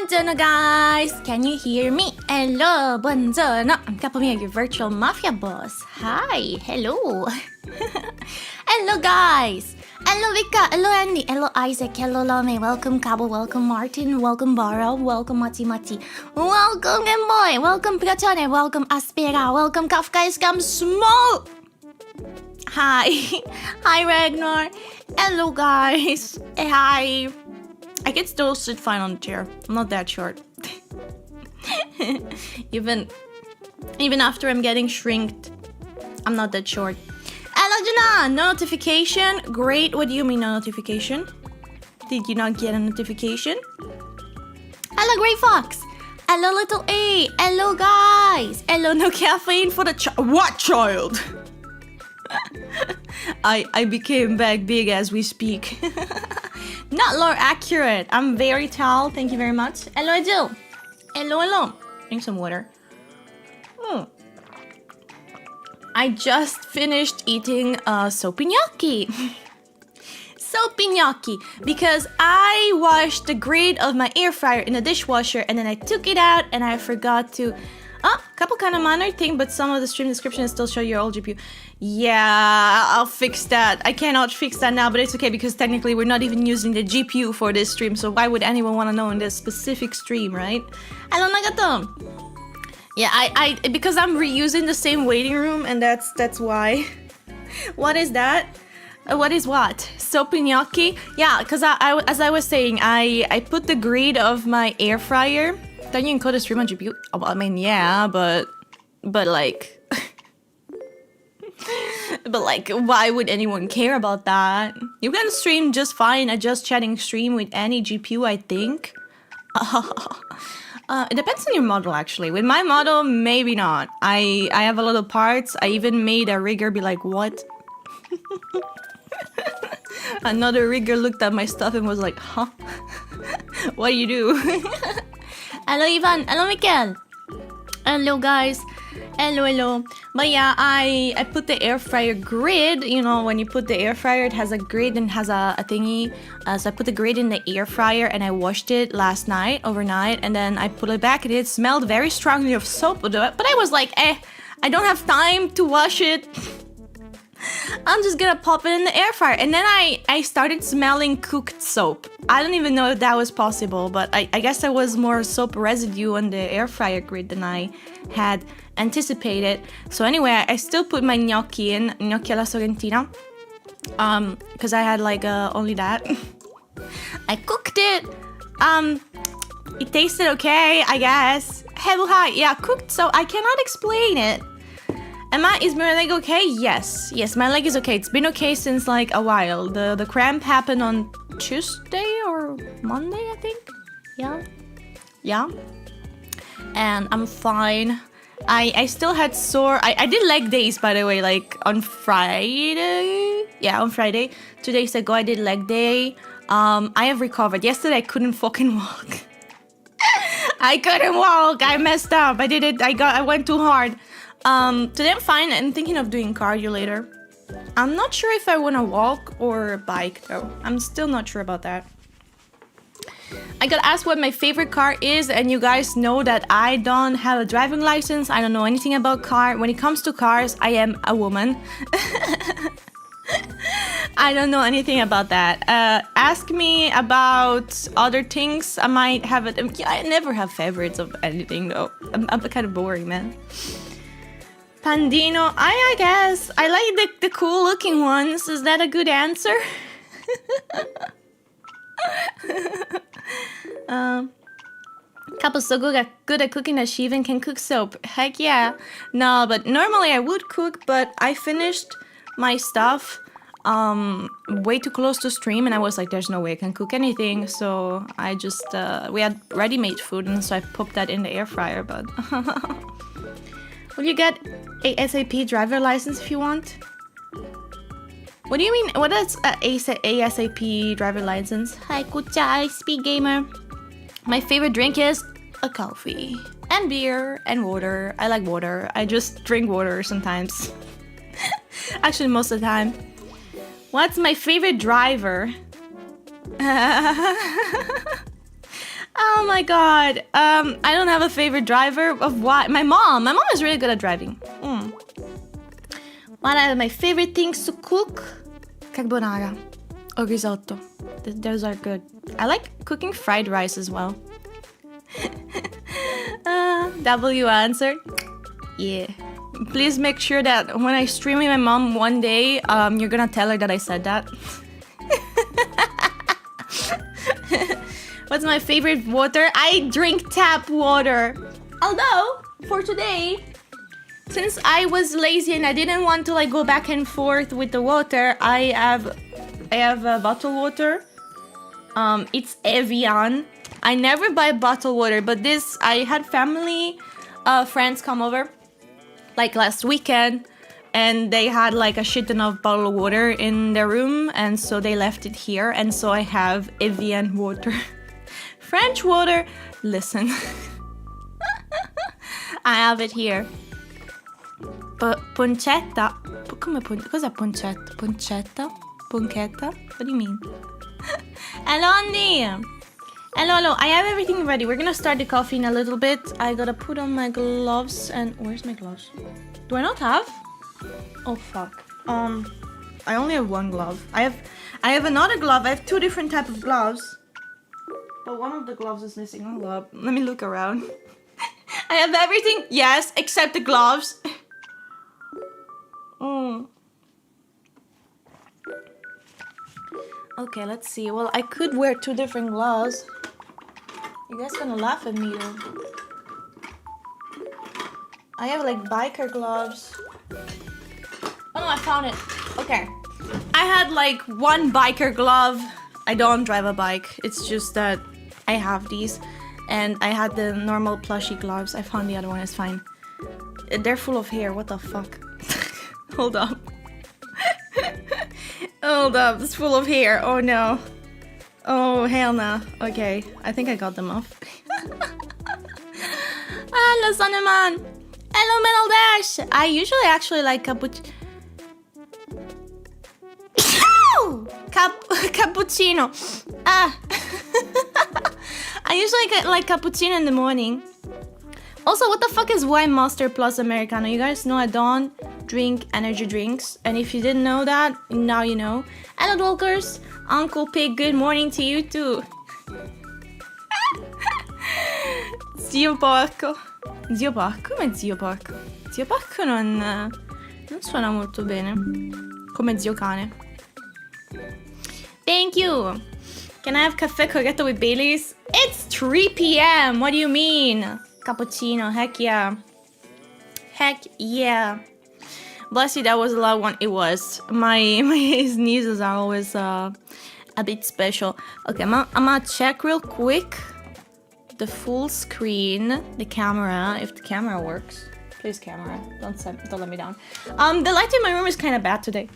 Buongiorno guys! Can you hear me? Hello, buongiorno! I'm Capo Miyo, your virtual Mafia Boss. Hi! Hello! Hello guys! Hello Vika! Hello Andy! Hello Isaac! Hello Lome! Welcome Cabo! Welcome Martin! Welcome Baro! Welcome Mati! Welcome Game Boy! Welcome PROTON! Welcome Aspera! Welcome Kafka Scam Small! Hi! Hi Ragnar! Hello guys! Hi! I can still sit fine on the chair. I'm not that short. even after I'm getting shrinked, I'm not that short. Hello Jana! No notification? Great. What do you mean no notification? Did you not get a notification? Hello Grey Fox! Hello Little A! Hello guys! Hello no caffeine for the What child? I became back big as we speak. Not lore accurate. I'm very tall. Thank you very much. Hello, Jill. Hello. Drink some water. I just finished eating soapy gnocchi. Soapy gnocchi. Because I washed the grid of my air fryer in the dishwasher and then I took it out and I forgot to... couple kind of minor thing, but some of the stream descriptions still show your old GPU. Yeah, I'll fix that. I cannot fix that now, but it's okay because technically we're not even using the GPU for this stream, so why would anyone want to know in this specific stream, right? Hello, Nagato. Yeah, I because I'm reusing the same waiting room, and that's why. What is that? What is what? Soapy gnocchi? Yeah, because as I was saying, I put the grid of my air fryer. Then you encode the stream on GPU. Oh, I mean, yeah, but like, but like, why would anyone care about that? You can stream just fine at just chatting stream with any GPU, I think. It depends on your model, actually. With my model, maybe not. I have a lot of parts. I even made a rigger be like, what? Another rigger looked at my stuff and was like, huh? What do you do? Hello Ivan, hello Mikel. Hello guys. Hello. But yeah, I put the air fryer grid. You know, when you put the air fryer, it has a grid and has a thingy. So I put the grid in the air fryer and I washed it last night, overnight. And then I put it back and it smelled very strongly of soap. But I was like, I don't have time to wash it. I'm just gonna pop it in the air fryer. And then I started smelling cooked soap. I don't even know if that was possible, but I guess there was more soap residue on the air fryer grid than I had anticipated. So anyway, I still put my gnocchi in, gnocchi alla sorrentina, because I had like only that. I cooked it. It tasted okay, I guess. Hello, hi. Yeah, cooked soap. I cannot explain it. Is my leg okay? Yes, my leg is okay. It's been okay since like a while. The cramp happened on Tuesday or Monday, I think. Yeah. And I'm fine. I still had sore. I did leg days, by the way, like on Friday. Yeah, on Friday. 2 days ago, I did leg day. I have recovered. Yesterday, I couldn't fucking walk. I couldn't walk. I messed up. I went too hard. Today I'm fine. I'm thinking of doing cardio later. I'm not sure if I want to walk or bike though. I'm still not sure about that. I got asked what my favorite car is, and you guys know that I don't have a driving license. I don't know anything about car. When it comes to cars, I am a woman. I don't know anything about that. Ask me about other things. I might have it. I never have favorites of anything though. I'm kind of boring, man. Pandino, I guess. I like the cool looking ones. Is that a good answer? Couple's so good at cooking that she even can cook soap. Heck yeah. No, but normally I would cook, but I finished my stuff way too close to stream and I was like, there's no way I can cook anything. So I just, we had ready-made food and so I popped that in the air fryer, but... Will you get a SAP driver license if you want? What do you mean? What is ASAP driver license? Hi, Kucha, speed gamer. My favorite drink is a coffee and beer and water. I like water. I just drink water sometimes. Actually, most of the time. What's my favorite driver? Oh my god. I don't have a favorite driver of what? My mom. My mom is really good at driving. What are my favorite things to cook? Carbonara or risotto. Those are good. I like cooking fried rice as well. W answered. Yeah. Please make sure that when I stream with my mom one day, you're gonna tell her that I said that. What's my favorite water? I drink tap water. Although, for today, since I was lazy and I didn't want to like go back and forth with the water, I have a bottled water. It's Evian. I never buy bottled water, but this, I had family, friends come over, like last weekend, and they had like a shit ton of bottled water in their room, and so they left it here, and so I have Evian water. French water, listen. I have it here. Poncetta? Cos'è poncetta? Poncetta? Ponchetta? What do you mean? Hello, Andy! Hello. I have everything ready. We're gonna start the coffee in a little bit. I gotta put on my gloves and... Where's my gloves? Do I not have? Oh, fuck. I only have one glove. I have another glove. I have two different types of gloves. But one of the gloves is missing. Hold up. Let me look around. I have everything, yes, except the gloves. Okay, let's see. Well, I could wear two different gloves. You guys gonna laugh at me though. I have like biker gloves. Oh no, I found it. Okay. I had like one biker glove. I don't drive a bike. It's just that I have these. And I had the normal plushy gloves. I found the other one, it's fine. They're full of hair, what the fuck? Hold up. Hold up, it's full of hair, oh no. Oh, hell no. Okay, I think I got them off. Hello, Sonneman. Hello, Metal Dash. I usually actually like cappuccino. I usually get like cappuccino in the morning. Also, what the fuck is Wine Master plus Americano? You guys know I don't drink energy drinks. And if you didn't know that, now you know. Hello, Walkers. Uncle Pig, good morning to you too. Zio Porco. Zio Porco? Come Zio Porco? Zio Porco non suona molto bene. Come Zio Cane. Thank you. Can I have caffè corretto with Baileys? It's 3 p.m. What do you mean? Cappuccino. Heck yeah. Heck yeah. Bless you, that was a loud one. It was. My sneezes are always a bit special. Okay, I'm gonna check real quick the full screen, the camera, if the camera works. Please, camera, don't let me down. The light in my room is kind of bad today.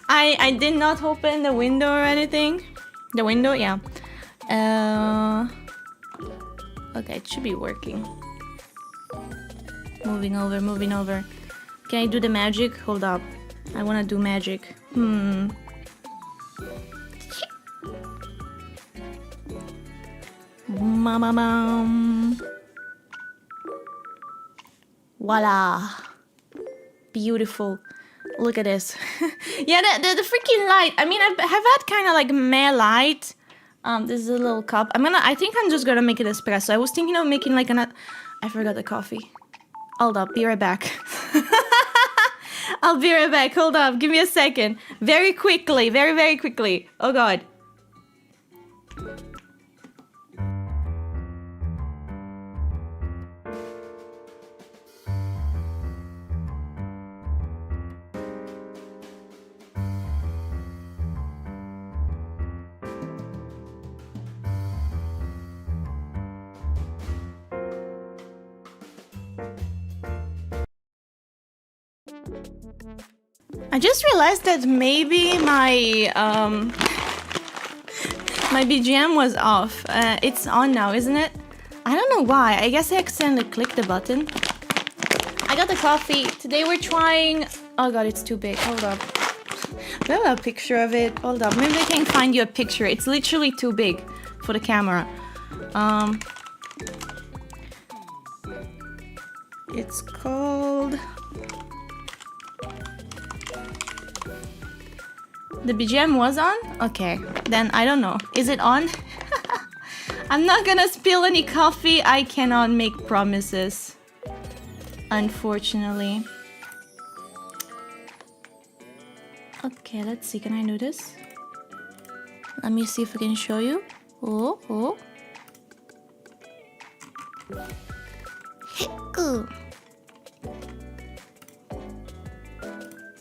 I did not open the window or anything. The window, yeah. Okay, it should be working. Moving over. Can I do the magic? Hold up. I wanna do magic. Voila. Beautiful. Look at this. Yeah, the freaking light. I mean, I've had kind of like meh light. This is a little cup. I think I'm just gonna make it espresso. I was thinking of making like I forgot the coffee. Hold up, be right back. I'll be right back. Hold up, give me a second. Very quickly, very quickly. Oh god. I just realized that maybe my BGM was off. It's on now, isn't it? I don't know why. I guess I accidentally clicked the button. I got the coffee. Today we're trying... Oh god, it's too big. Hold up. Do I have a picture of it? Hold up. Maybe I can find you a picture. It's literally too big for the camera. It's called... The BGM was on? Okay, then I don't know. Is it on? I'm not gonna spill any coffee. I cannot make promises, unfortunately. Okay, let's see. Can I do this? Let me see if I can show you. Oh, oh.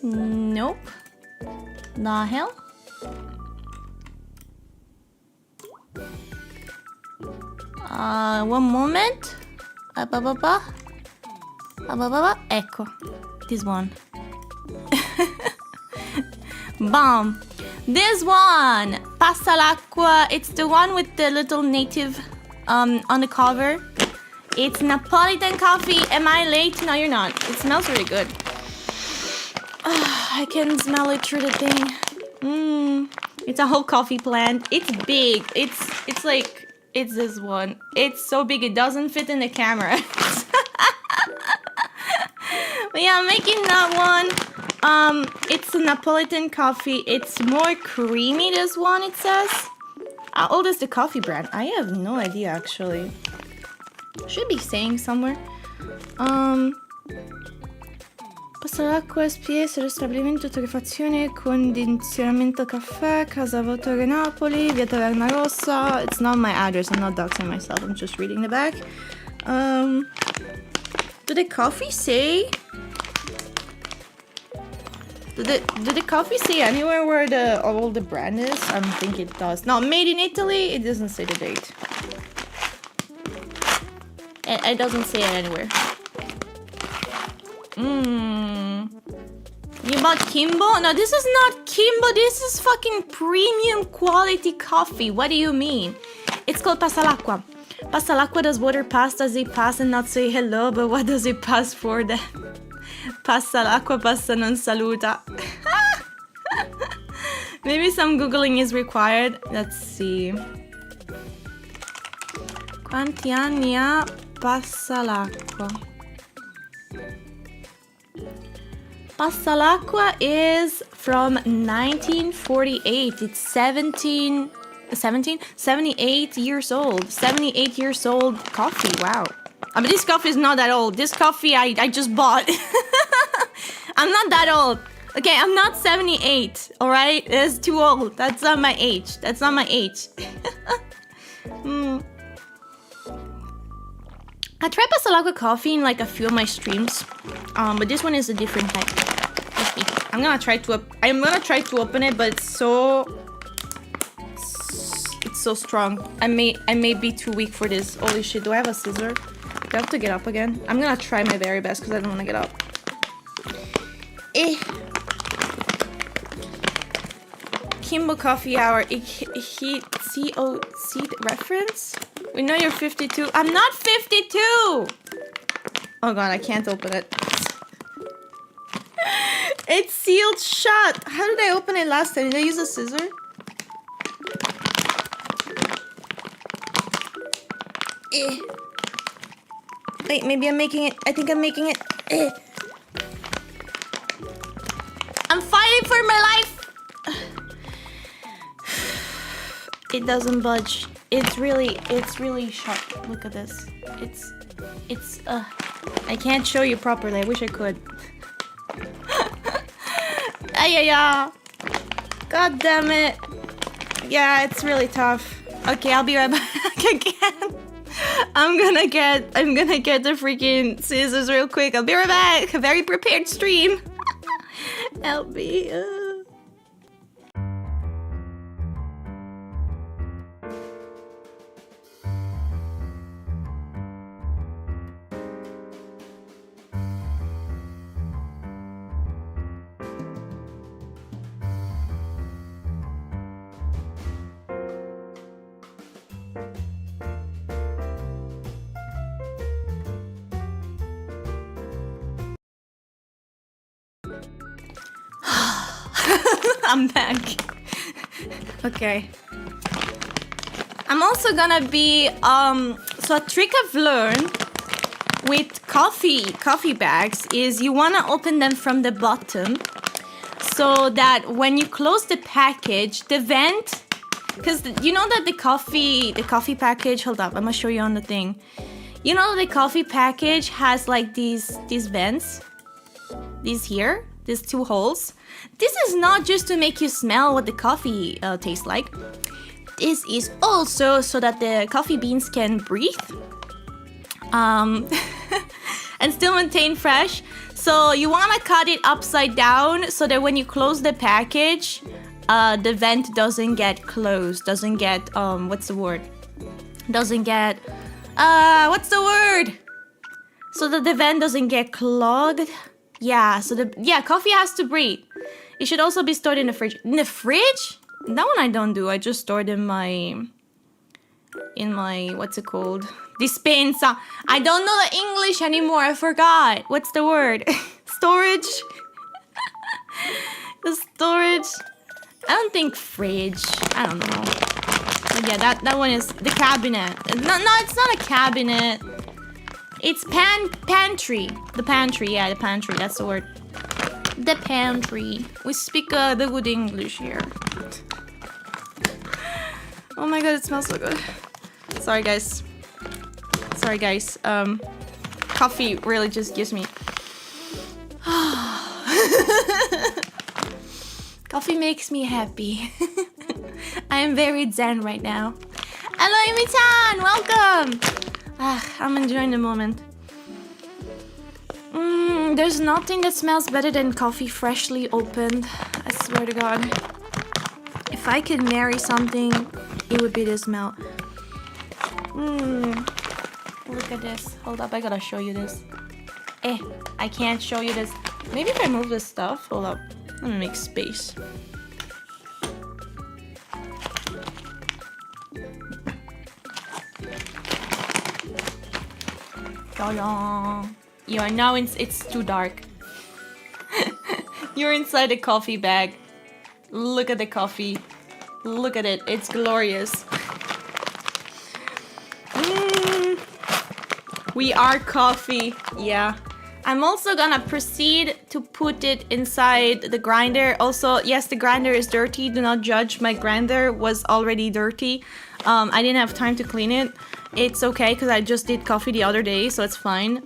Nope. The hell? One moment. Ecco. This one. Bomb. This one. Passa l'acqua. It's the one with the little native on the cover. It's Napolitan coffee. Am I late? No, you're not. It smells really good. I can smell it through the thing. It's a whole coffee plant. It's big. It's like... It's this one. It's so big it doesn't fit in the camera. But yeah, I'm making that one. It's a Napolitan coffee. It's more creamy, this one, it says. How old is the coffee brand? I have no idea, actually. Should be saying somewhere. Passa l'acqua SPS, lo stabilimento torrefazione, condizionamento caffè, Casa Votore Napoli, via Taverna Rossa. It's not my address, I'm not doxing myself, I'm just reading the back. Do the coffee say... Do the coffee say anywhere where the all the brand is? I don't think it does. No, made in Italy, it doesn't say the date. It doesn't say it anywhere. You bought Kimbo? No, this is not Kimbo. This is fucking premium quality coffee. What do you mean? It's called Passa l'acqua. Passa l'acqua does water pass. Does it pass and not say hello? But what does it pass for then? Passa l'acqua, passa non saluta. Maybe some Googling is required. Let's see. Quanti anni ha Passa l'acqua? Passa l'acqua is from 1948. It's 78 years old. 78 years old coffee. Wow. I mean, this coffee is not that old. This coffee I just bought. I'm not that old. Okay, I'm not 78. All right, it's too old. That's not my age. That's not my age. I tried Passa l'acqua coffee in like a few of my streams, but this one is a different type. I'm gonna try to open it, but it's so strong. I may be too weak for this. Holy shit! Do I have a scissor? Do I have to get up again? I'm gonna try my very best because I don't want to get up. Kimbo Coffee Hour. COC reference? We know you're 52. I'm not 52! Oh god, I can't open it. It's sealed shut. How did I open it last time? Did I use a scissor? Wait, maybe I'm making it. I think I'm making it. I'm fighting for my life. It doesn't budge. It's really sharp. Look at this. It's I can't show you properly. I wish I could. Yeah. God damn it. Yeah, it's really tough. Okay, I'll be right back again. I'm gonna get the freaking scissors real quick. I'll be right back. A very prepared stream. Help me. I'm back. Okay. I'm also gonna be so a trick I've learned with coffee bags is you wanna open them from the bottom so that when you close the package, the vent, because you know that the coffee package, hold up, I'm gonna show you on the thing. You know the coffee package has like these vents, these 2 holes. This is not just to make you smell what the coffee tastes like. This is also so that the coffee beans can breathe and still maintain fresh. So you want to cut it upside down so that when you close the package, the vent doesn't get closed, doesn't get what's the word? So that the vent doesn't get clogged. Yeah, so coffee has to breathe. It should also be stored in the fridge. In the fridge? That one I don't do. I just stored in my what's it called? Dispensa. I don't know the English anymore. I forgot. What's the word? Storage. The storage. I don't think fridge. I don't know. But yeah, that one is the cabinet. No, it's not a cabinet. It's pantry. The pantry. Yeah, the pantry. That's the word. The pantry. We speak the good English here. Oh my god, it smells so good. Sorry guys. Coffee really just gives me... Coffee makes me happy. I am very zen right now. Hello, Imi-chan! Welcome! I'm enjoying the moment. There's nothing that smells better than coffee freshly opened. I swear to God. If I could marry something, it would be this smell. Look at this. Hold up, I gotta show you this. I can't show you this. Maybe if I move this stuff. Hold up. Let me make space. You are now it's too dark. You're inside the coffee bag. Look at the coffee. Look at it. It's glorious. We are coffee. Yeah. I'm also gonna proceed to put it inside the grinder. Also, yes, the grinder is dirty. Do not judge. My grinder was already dirty. I didn't have time to clean it. It's okay because I just did coffee the other day, so it's fine.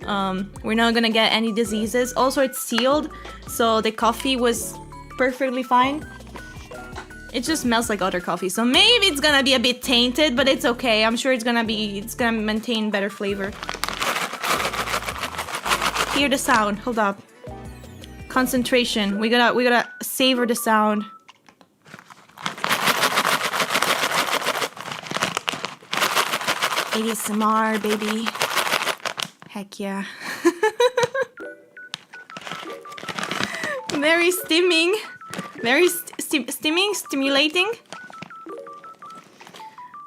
We're not gonna get any diseases. Also, it's sealed, so the coffee was perfectly fine. It just smells like other coffee, so maybe it's gonna be a bit tainted, but it's okay. I'm sure it's gonna maintain better flavor. Hear the sound. Hold up. Concentration. We gotta savor the sound. ASMR, baby. Heck yeah. Very steaming. Very stimulating.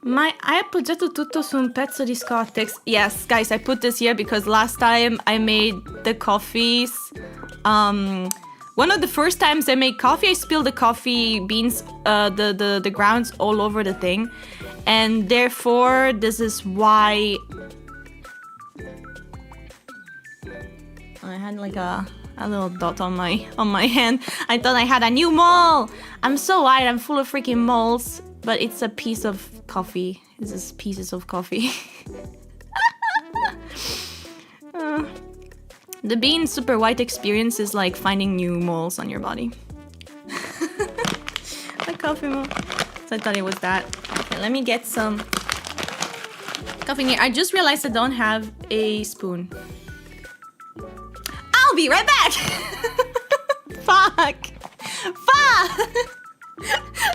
Hai appoggiato tutto su un pezzo di Scottex. Yes, guys, I put this here because last time I made the coffees. One of the first times I made coffee, I spilled the coffee beans, the grounds all over the thing. And therefore, this is why I had like a little dot on my hand. I thought I had a new mole. I'm so white. I'm full of freaking moles. But it's a piece of coffee. It's just pieces of coffee. The being super white experience is like finding new moles on your body. A coffee mole. So I thought it was that. Okay, let me get some coffee in here. I just realized I don't have a spoon. I'll be right back! Fuck!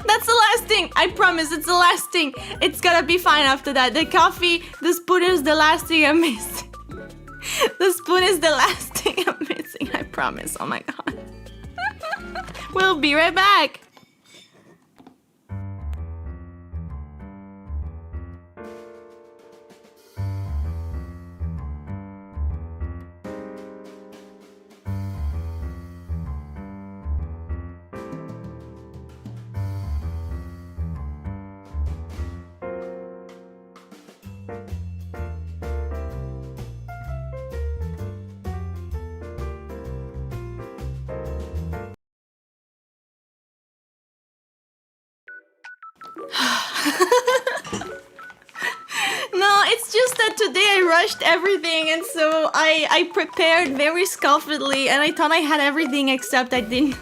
That's the last thing. I promise it's the last thing. It's gonna be fine after that. The coffee, the spoon is the last thing I'm missing. The spoon is the last thing I'm missing. I promise. Oh my god. We'll be right back. No, it's just that today I rushed everything, and so I prepared very scuffedly, and I thought I had everything except I didn't.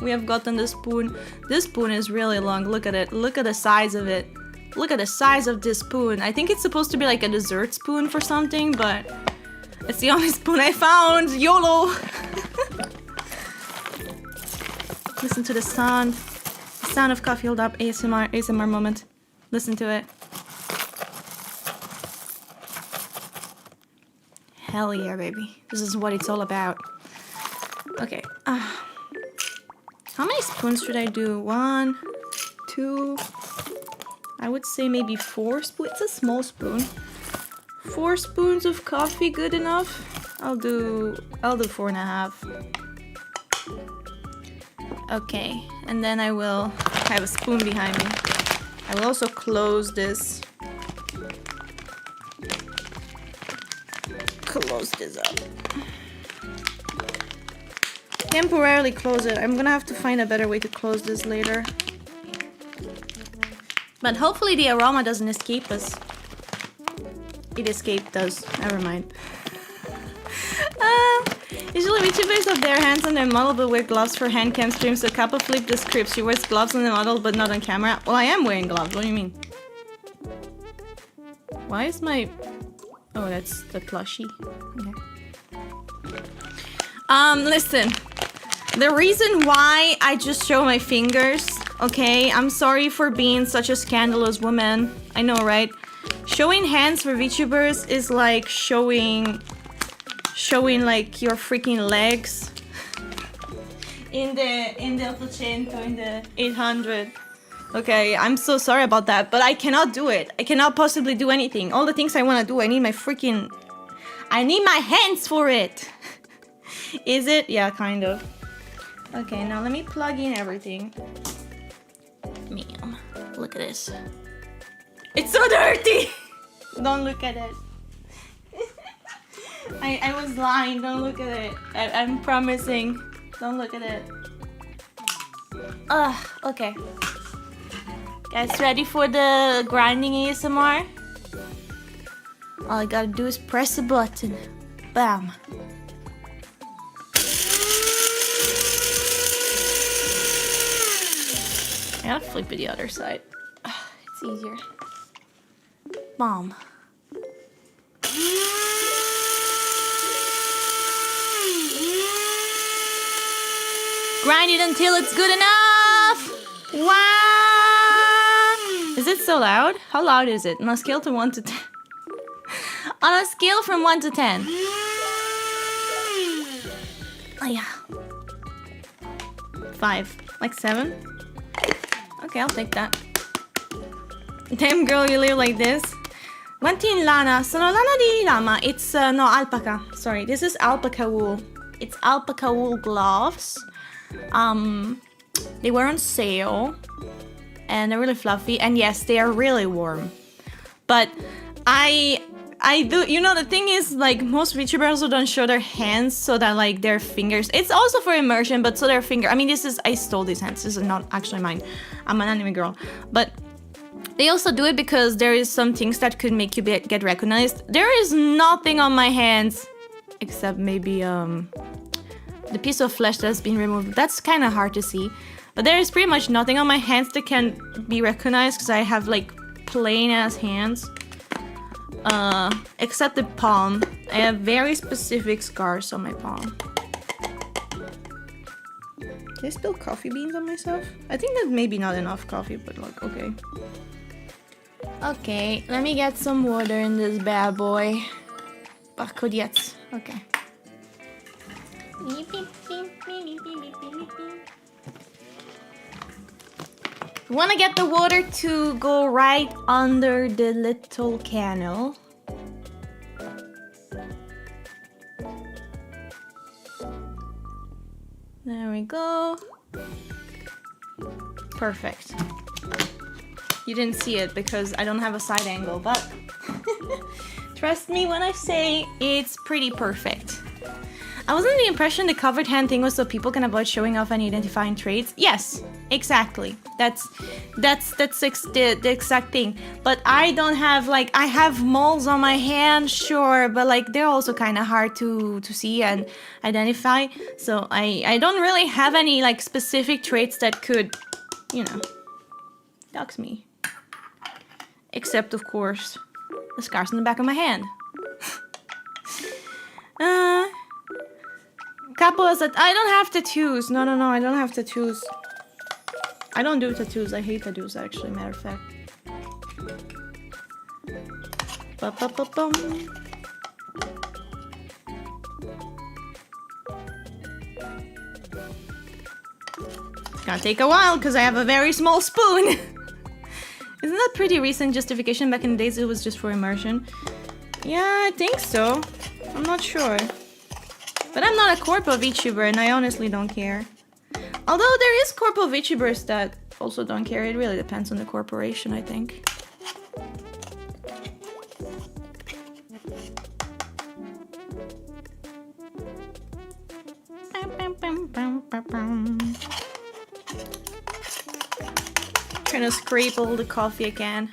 We have gotten the spoon. This spoon is really long. Look at it. Look at the size of it. Look at the size of this spoon. I think it's supposed to be like a dessert spoon for something, but it's the only spoon I found. YOLO! Listen to the sound. The sound of coffee. Hold up. ASMR moment. Listen to it. Hell yeah, baby. This is what it's all about. Okay. How many spoons should I do? 1, 2... I would say maybe 4 spoons. It's a small spoon. 4 spoons of coffee good enough? I'll do 4.5. Okay, and then I will have a spoon behind me. I will also close this. Close this up. Temporarily close it. I'm gonna have to find a better way to close this later. But hopefully the aroma doesn't escape us. It escaped us. Never mind. Usually VTubers have their hands on their model but wear gloves for hand cam streams, so Capo flipped the script. She wears gloves on the model but not on camera. Well, I am wearing gloves. What do you mean? Why is my... Oh, that's the plushie. Okay. Listen. The reason why I just show my fingers, okay? I'm sorry for being such a scandalous woman. I know, right? Showing hands for VTubers is like showing like your freaking legs in the 800, in the 800. Okay, I'm so sorry about that, but I cannot do it. I cannot possibly do anything. All the things I want to do, I need my hands for it. Is it? Yeah, kind of. Okay, now let me plug in everything. Man, look at this. It's so dirty! Don't look at it. I was lying, don't look at it. I'm promising. Don't look at it. Okay. Guys, ready for the grinding ASMR? All I gotta do is press a button. Bam. I gotta flip it the other side. It's easier. Bomb. Grind it until it's good enough! Wow! Is it so loud? How loud is it? On a scale to 1 to 10. On a scale from 1 to 10. Oh yeah. 5. Like 7? Okay, I'll take that. Damn girl, you live like this. Guanti in lana. Sono lana di lama. It's, no, alpaca. Sorry, this is alpaca wool. It's alpaca wool gloves. They were on sale. And they're really fluffy. And yes, they are really warm. But I do, you know, the thing is, like, most VTubers also don't show their hands so that, like, their fingers, it's also for immersion, but so their finger, I mean, this is, I stole these hands, this is not actually mine, I'm an anime girl, but they also do it because there is some things that could make you get recognized. There is nothing on my hands, except maybe, the piece of flesh that's been removed. That's kind of hard to see, but there is pretty much nothing on my hands that can be recognized because I have, like, plain-ass hands. Except the palm. I have very specific scars on my palm. Did I spill coffee beans on myself? I think that's maybe not enough coffee, but like, okay. Okay, let me get some water in this bad boy. Koniec. Okay. You want to get the water to go right under the little candle. There we go. Perfect. You didn't see it because I don't have a side angle, but trust me when I say it's pretty perfect. I was under the impression the covered hand thing was so people can avoid showing off any identifying traits. Yes, Exactly. That's the exact thing. But I don't have like, I have moles on my hand, sure, but like they're also kind of hard to see and identify. So I don't really have any like specific traits that could, you know, dox me. Except of course the scars on the back of my hand. Capo said, I don't have tattoos. No, I don't have tattoos. I don't do tattoos. I hate tattoos, actually, matter of fact. Ba-ba-ba-bum. It's gonna take a while, because I have a very small spoon. Isn't that pretty recent justification? Back in the days, it was just for immersion. Yeah, I think so. I'm not sure. But I'm not a corpo VTuber, and I honestly don't care. Although there is corpo VTubers that also don't care. It really depends on the corporation, I think. Trying to scrape all the coffee I can.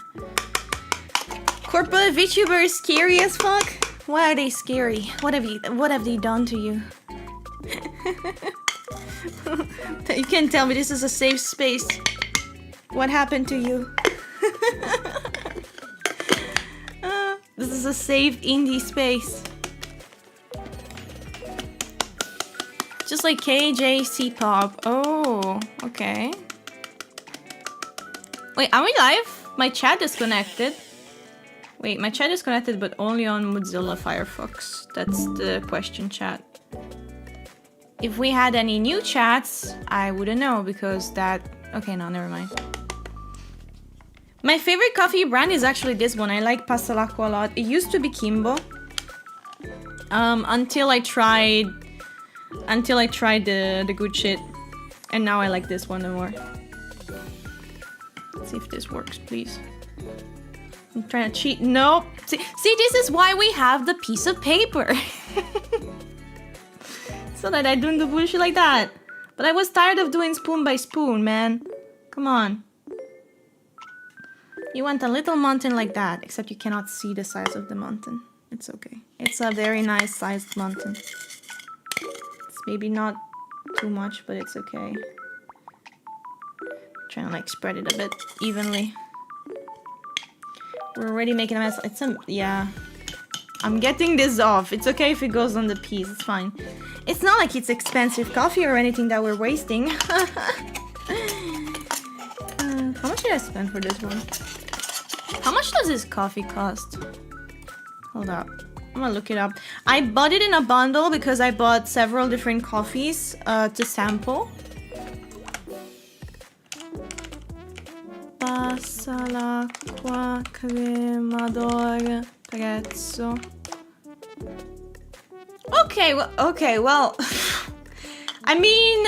Corpo VTuber is scary as fuck. Why are they scary? What have they done to you? You can't tell me this is a safe space. What happened to you? This is a safe indie space. Just like KJC Pop. Oh, okay. Wait, are we live? My chat is connected. Wait, my chat is connected, but only on Mozilla Firefox. That's the question chat. If we had any new chats, I wouldn't know because that... Okay, no, never mind. My favorite coffee brand is actually this one. I like Passalacqua a lot. It used to be Kimbo. Until I tried the good shit. And now I like this one the more. Let's see if this works, please. I'm trying to cheat. Nope. See, this is why we have the piece of paper. So that I don't do bullshit like that. But I was tired of doing spoon by spoon, man. Come on. You want a little mountain like that, except you cannot see the size of the mountain. It's okay. It's a very nice sized mountain. It's maybe not too much, but it's okay. Trying to like spread it a bit evenly. We're already making a mess. It's a... yeah. I'm getting this off. It's okay if it goes on the piece. It's fine. It's not like it's expensive coffee or anything that we're wasting. How much did I spend for this one? How much does this coffee cost? Hold up. I'm gonna look it up. I bought it in a bundle because I bought several different coffees to sample. Passalacqua cremador prezzo. Okay, well, I mean,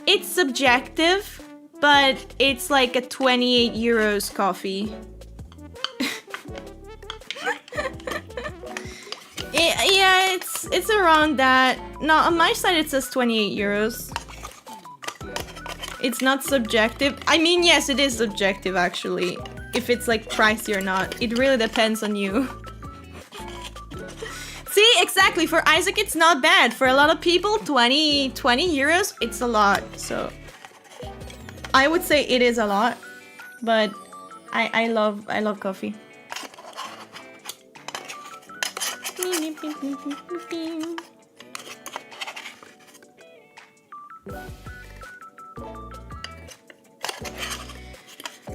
it's subjective, but it's like a 28 euros coffee. Yeah, it's around that. No, on my side it says 28 euros. It's not subjective. I mean, yes, it is subjective actually. If it's like pricey or not. It really depends on you. See, exactly. For Isaac, it's not bad. For a lot of people, 20 euros, it's a lot. So I would say it is a lot, but I love coffee.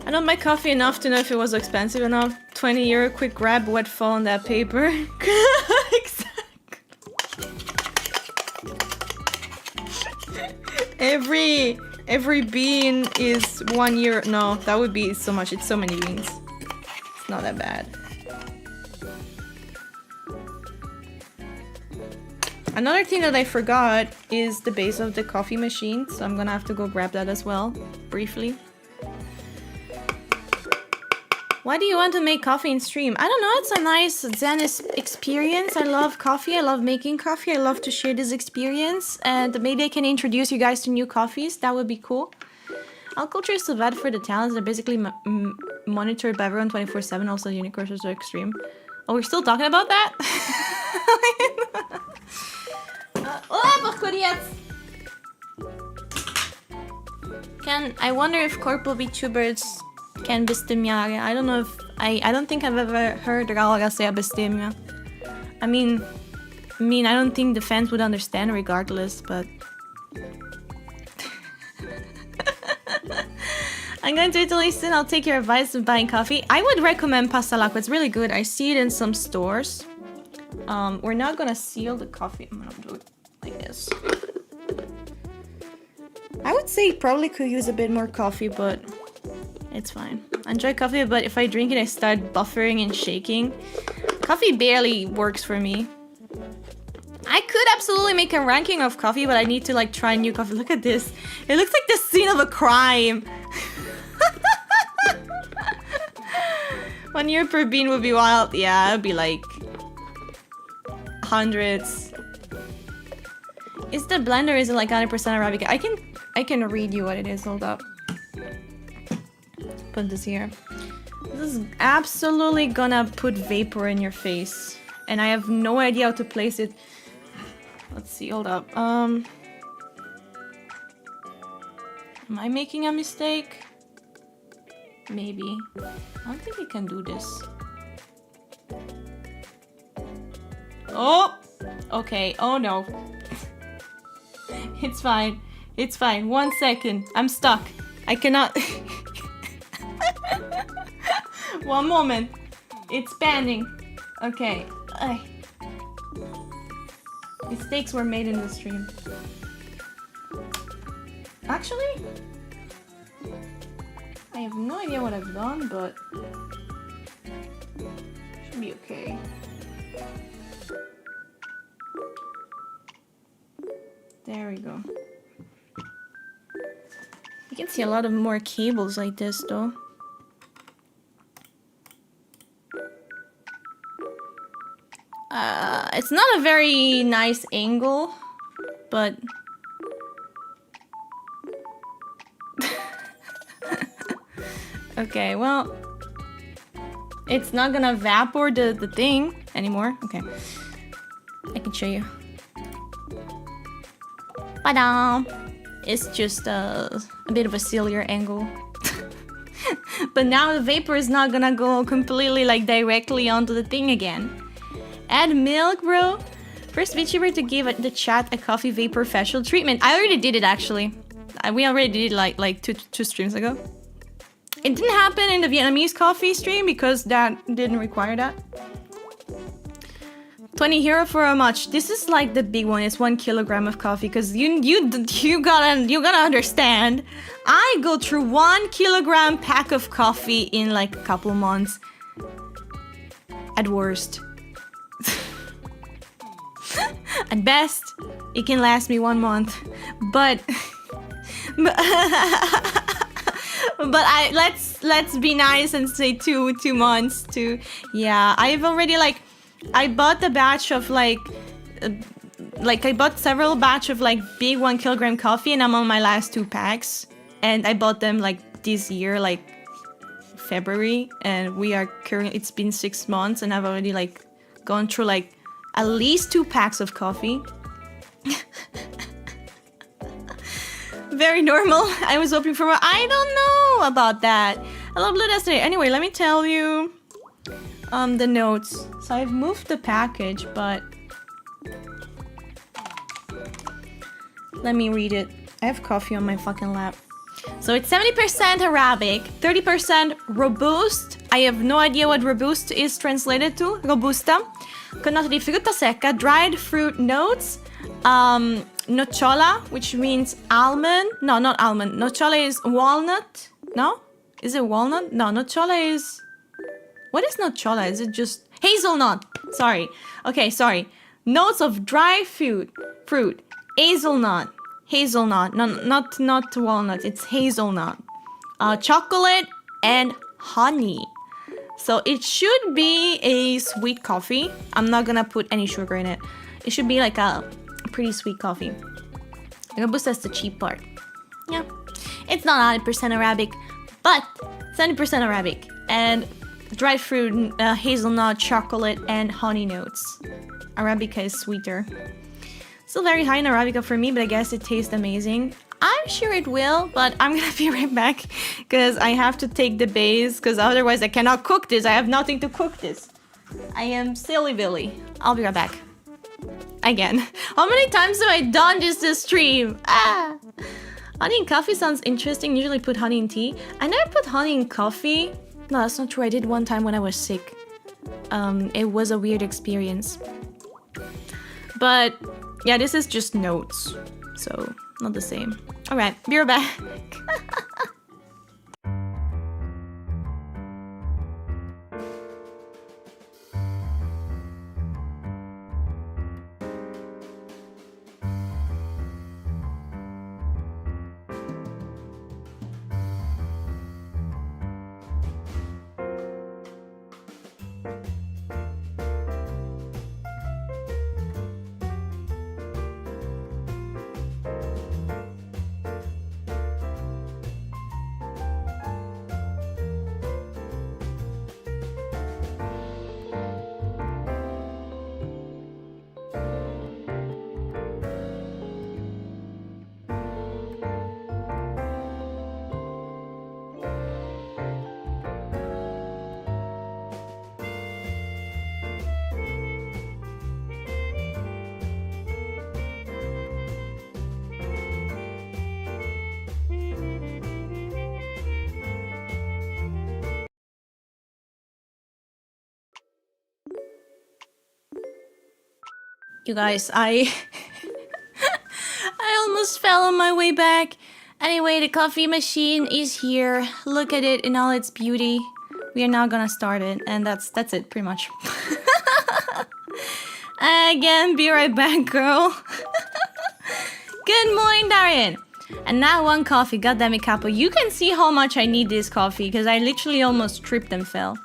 I don't buy coffee enough to know if it was expensive enough. 20 euro, quick grab, wet fall on that paper. Exactly. Every bean is 1 euro. No, that would be so much. It's so many beans. It's not that bad. Another thing that I forgot is the base of the coffee machine, so I'm gonna have to go grab that as well, briefly. Why do you want to make coffee in stream? I don't know, it's a nice Zen experience. I love coffee, I love making coffee, I love to share this experience, and maybe I can introduce you guys to new coffees, that would be cool. Our culture is so bad for the talents. They're basically monitored by everyone 24/7. Also, unicorns are extreme. Oh, we're still talking about that? I wonder if corpo VTubers can bestemmiare. I don't know if... I don't think I've ever heard Raga say bestemmia. I mean, I don't think the fans would understand regardless, but... I'm going to Italy soon. I'll take your advice of buying coffee. I would recommend Pasta L'acqua. It's really good. I see it in some stores. We're not gonna seal the coffee. I'm gonna do it like this. I would say probably could use a bit more coffee, but it's fine. I enjoy coffee, but if I drink it, I start buffering and shaking. Coffee barely works for me. I could absolutely make a ranking of coffee, but I need to like try new coffee. Look at this. It looks like the scene of a crime. 1 year per bean would be wild. Yeah, it'd be like hundreds. Is the blender, is it like 100% Arabica? I can read you what it is. Hold up. Put this here. This is absolutely gonna put vapor in your face. And I have no idea how to place it. Let's see, hold up. Am I making a mistake? Maybe. I don't think we can do this. Oh! Okay, oh no. It's fine. It's fine. 1 second. I'm stuck. I cannot... 1 moment. It's panning. Okay. Mistakes were made in the stream. Actually, I have no idea what I've done, but should be okay. There we go. You can see a lot of more cables like this, though. It's not a very nice angle, but... Okay, well... It's not gonna vapor the thing anymore. Okay. I can show you. Ta-da! It's just a bit of a sillier angle. But now the vapor is not gonna go completely like directly onto the thing again. Add milk, bro. First VTuber to give the chat a coffee vapor facial treatment. I already did it actually. We already did it like two streams ago. It didn't happen in the Vietnamese coffee stream because that didn't require that. 20 euro for how much? This is like the big one. It's 1 kilogram of coffee because you gotta understand. I go through 1 kilogram pack of coffee in like a couple months. At worst. At best, it can last me 1 month, but let's be nice and say two months. Yeah, I've already like I bought a batch of I bought several batch of like big 1 kilogram coffee, and I'm on my last 2 packs, and I bought them like this year, like February, and we are currently, it's been 6 months, and I've already like gone through like at least 2 packs of coffee. Very normal. I was hoping for more. I don't know about that. I love Blood yesterday. Anyway, let me tell you the notes. So I've moved the package, but let me read it. I have coffee on my fucking lap. So it's 70% Arabic, 30% Robust. I have no idea what Robust is translated to. Robusta. Con note di frutta secca, dried fruit notes, nocciola, which means almond. No, not almond. Nocciola is walnut. No? Is it walnut? No, nocciola is... What is nocciola? Is it just... Hazelnut. Sorry. Okay, sorry. Notes of dry fruit. Hazelnut. Hazelnut. No, not walnut. It's hazelnut. Chocolate and honey. So it should be a sweet coffee. I'm not gonna put any sugar in it. It should be like a pretty sweet coffee. Robusta is the cheap part. Yeah. It's not 100% Arabic, but 70% Arabic. And dried fruit, hazelnut, chocolate, and honey notes. Arabica is sweeter. Still very high in Arabica for me, but I guess it tastes amazing. I'm sure it will, but I'm gonna be right back because I have to take the base because otherwise I cannot cook this. I have nothing to cook this. I am silly Billy. I'll be right back. Again. How many times have I done this to stream? Ah! Honey in coffee sounds interesting. Usually put honey in tea. I never put honey in coffee. No, that's not true. I did one time when I was sick. It was a weird experience. But yeah, this is just notes. So, not the same. Alright, be right back. You guys, I almost fell on my way back. Anyway, the coffee machine is here. Look at it in all its beauty. We are now gonna start it, and that's it, pretty much. Again, be right back, girl. Good morning, Darian. And now one coffee, goddammit, Capo. You can see how much I need this coffee, because I literally almost tripped and fell.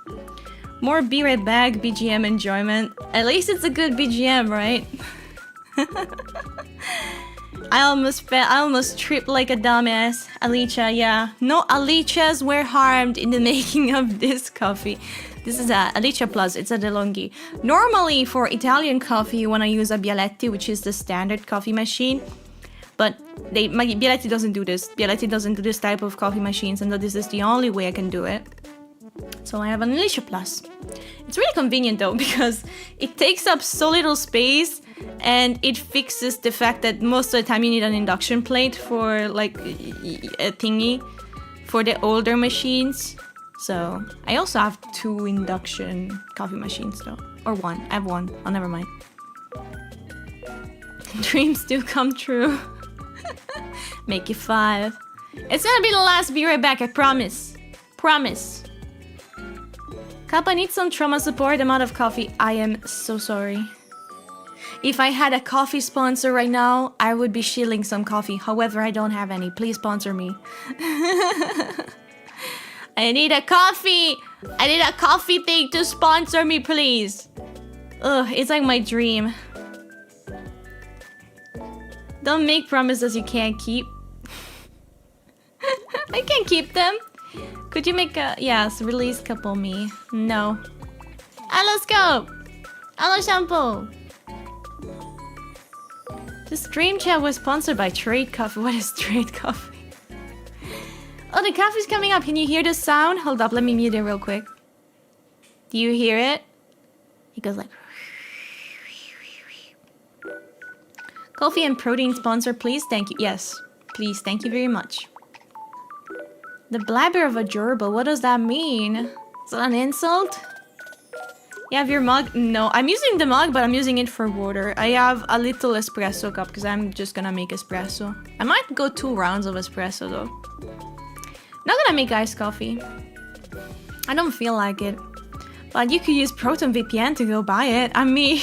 More be right back BGM enjoyment. At least it's a good BGM, right? I almost tripped like a dumbass. Alicia, yeah. No Alicias were harmed in the making of this coffee. This is a Alicia Plus, it's a DeLonghi. Normally for Italian coffee you want to use a Bialetti, which is the standard coffee machine. But Bialetti doesn't do this. Bialetti doesn't do this type of coffee machines, and this is the only way I can do it. So I have an Alicia Plus. It's really convenient though, because it takes up so little space and it fixes the fact that most of the time you need an induction plate for like a thingy for the older machines. So I also have 2 induction coffee machines though. Or 1. I have 1. Oh, never mind. Dreams do come true. Make it 5. It's gonna be the last be right back, I promise. Promise. Kappa needs some trauma support. I'm out of coffee. I am so sorry. If I had a coffee sponsor right now, I would be shilling some coffee. However, I don't have any. Please sponsor me. I need a coffee. I need a coffee thing to sponsor me, please. Ugh, it's like my dream. Don't make promises you can't keep. I can't keep them. Could you make a... Yes, release Capo Miyo. No. Hello, Scope! Hello, Shampoo! The stream chat was sponsored by Trade Coffee. What is Trade Coffee? Oh, the coffee's coming up. Can you hear the sound? Hold up, let me mute it real quick. Do you hear it? It goes like... Coffee and protein sponsor, please. Thank you. Yes, please. Thank you very much. The blabber of a gerbil. What does that mean? Is that an insult? You have your mug? No, I'm using the mug, but I'm using it for water. I have a little espresso cup because I'm just gonna make espresso. I might go 2 rounds of espresso though. Not gonna make iced coffee. I don't feel like it. But you could use Proton VPN to go buy it. I mean...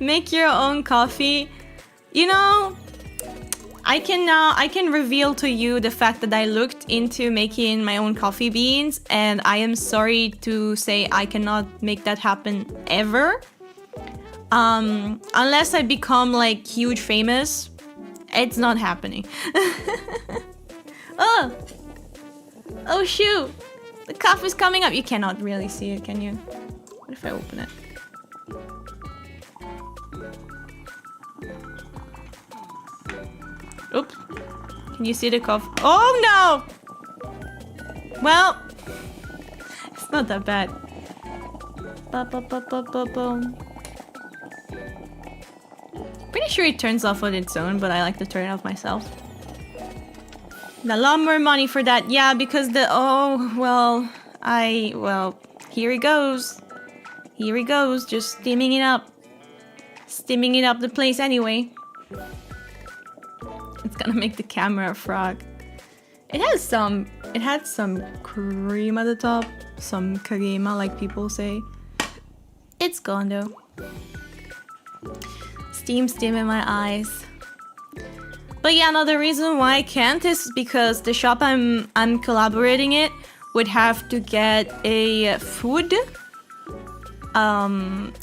Make your own coffee. You know... I can reveal to you the fact that I looked into making my own coffee beans, and I am sorry to say I cannot make that happen ever. Unless I become like huge famous It's not happening. Oh! Oh shoot! The coffee's coming up. You cannot really see it, can you? What if I open it? Oops. Can you see the coffee? Oh no! Well, it's not that bad. Pretty sure it turns off on its own, but I like to turn it off myself. A lot more money for that. Yeah, because the... Oh, well... Well, here he goes. Here he goes, just steaming it up. Steaming it up the place anyway. It's gonna make the camera a frog. It had some cream at the top. Some crema, like people say. It's gone though. Steam in my eyes. But yeah, no, the reason why I can't is because the shop I'm collaborating it would have to get a food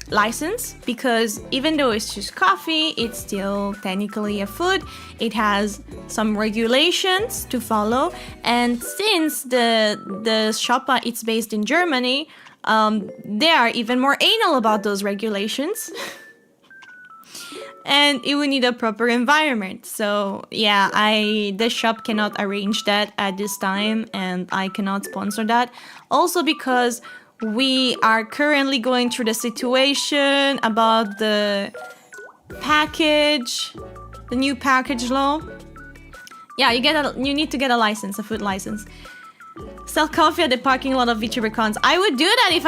license, because even though it's just coffee, it's still technically a food. It has some regulations to follow, and since the shop it's based in Germany, they are even more anal about those regulations. And it would need a proper environment. So yeah, the shop cannot arrange that at this time, and I cannot sponsor that. Also because we are currently going through the situation about the package, the new package law. Yeah, you need to get a license, a food license. Sell coffee at the parking lot of VTuber cons. I would do that if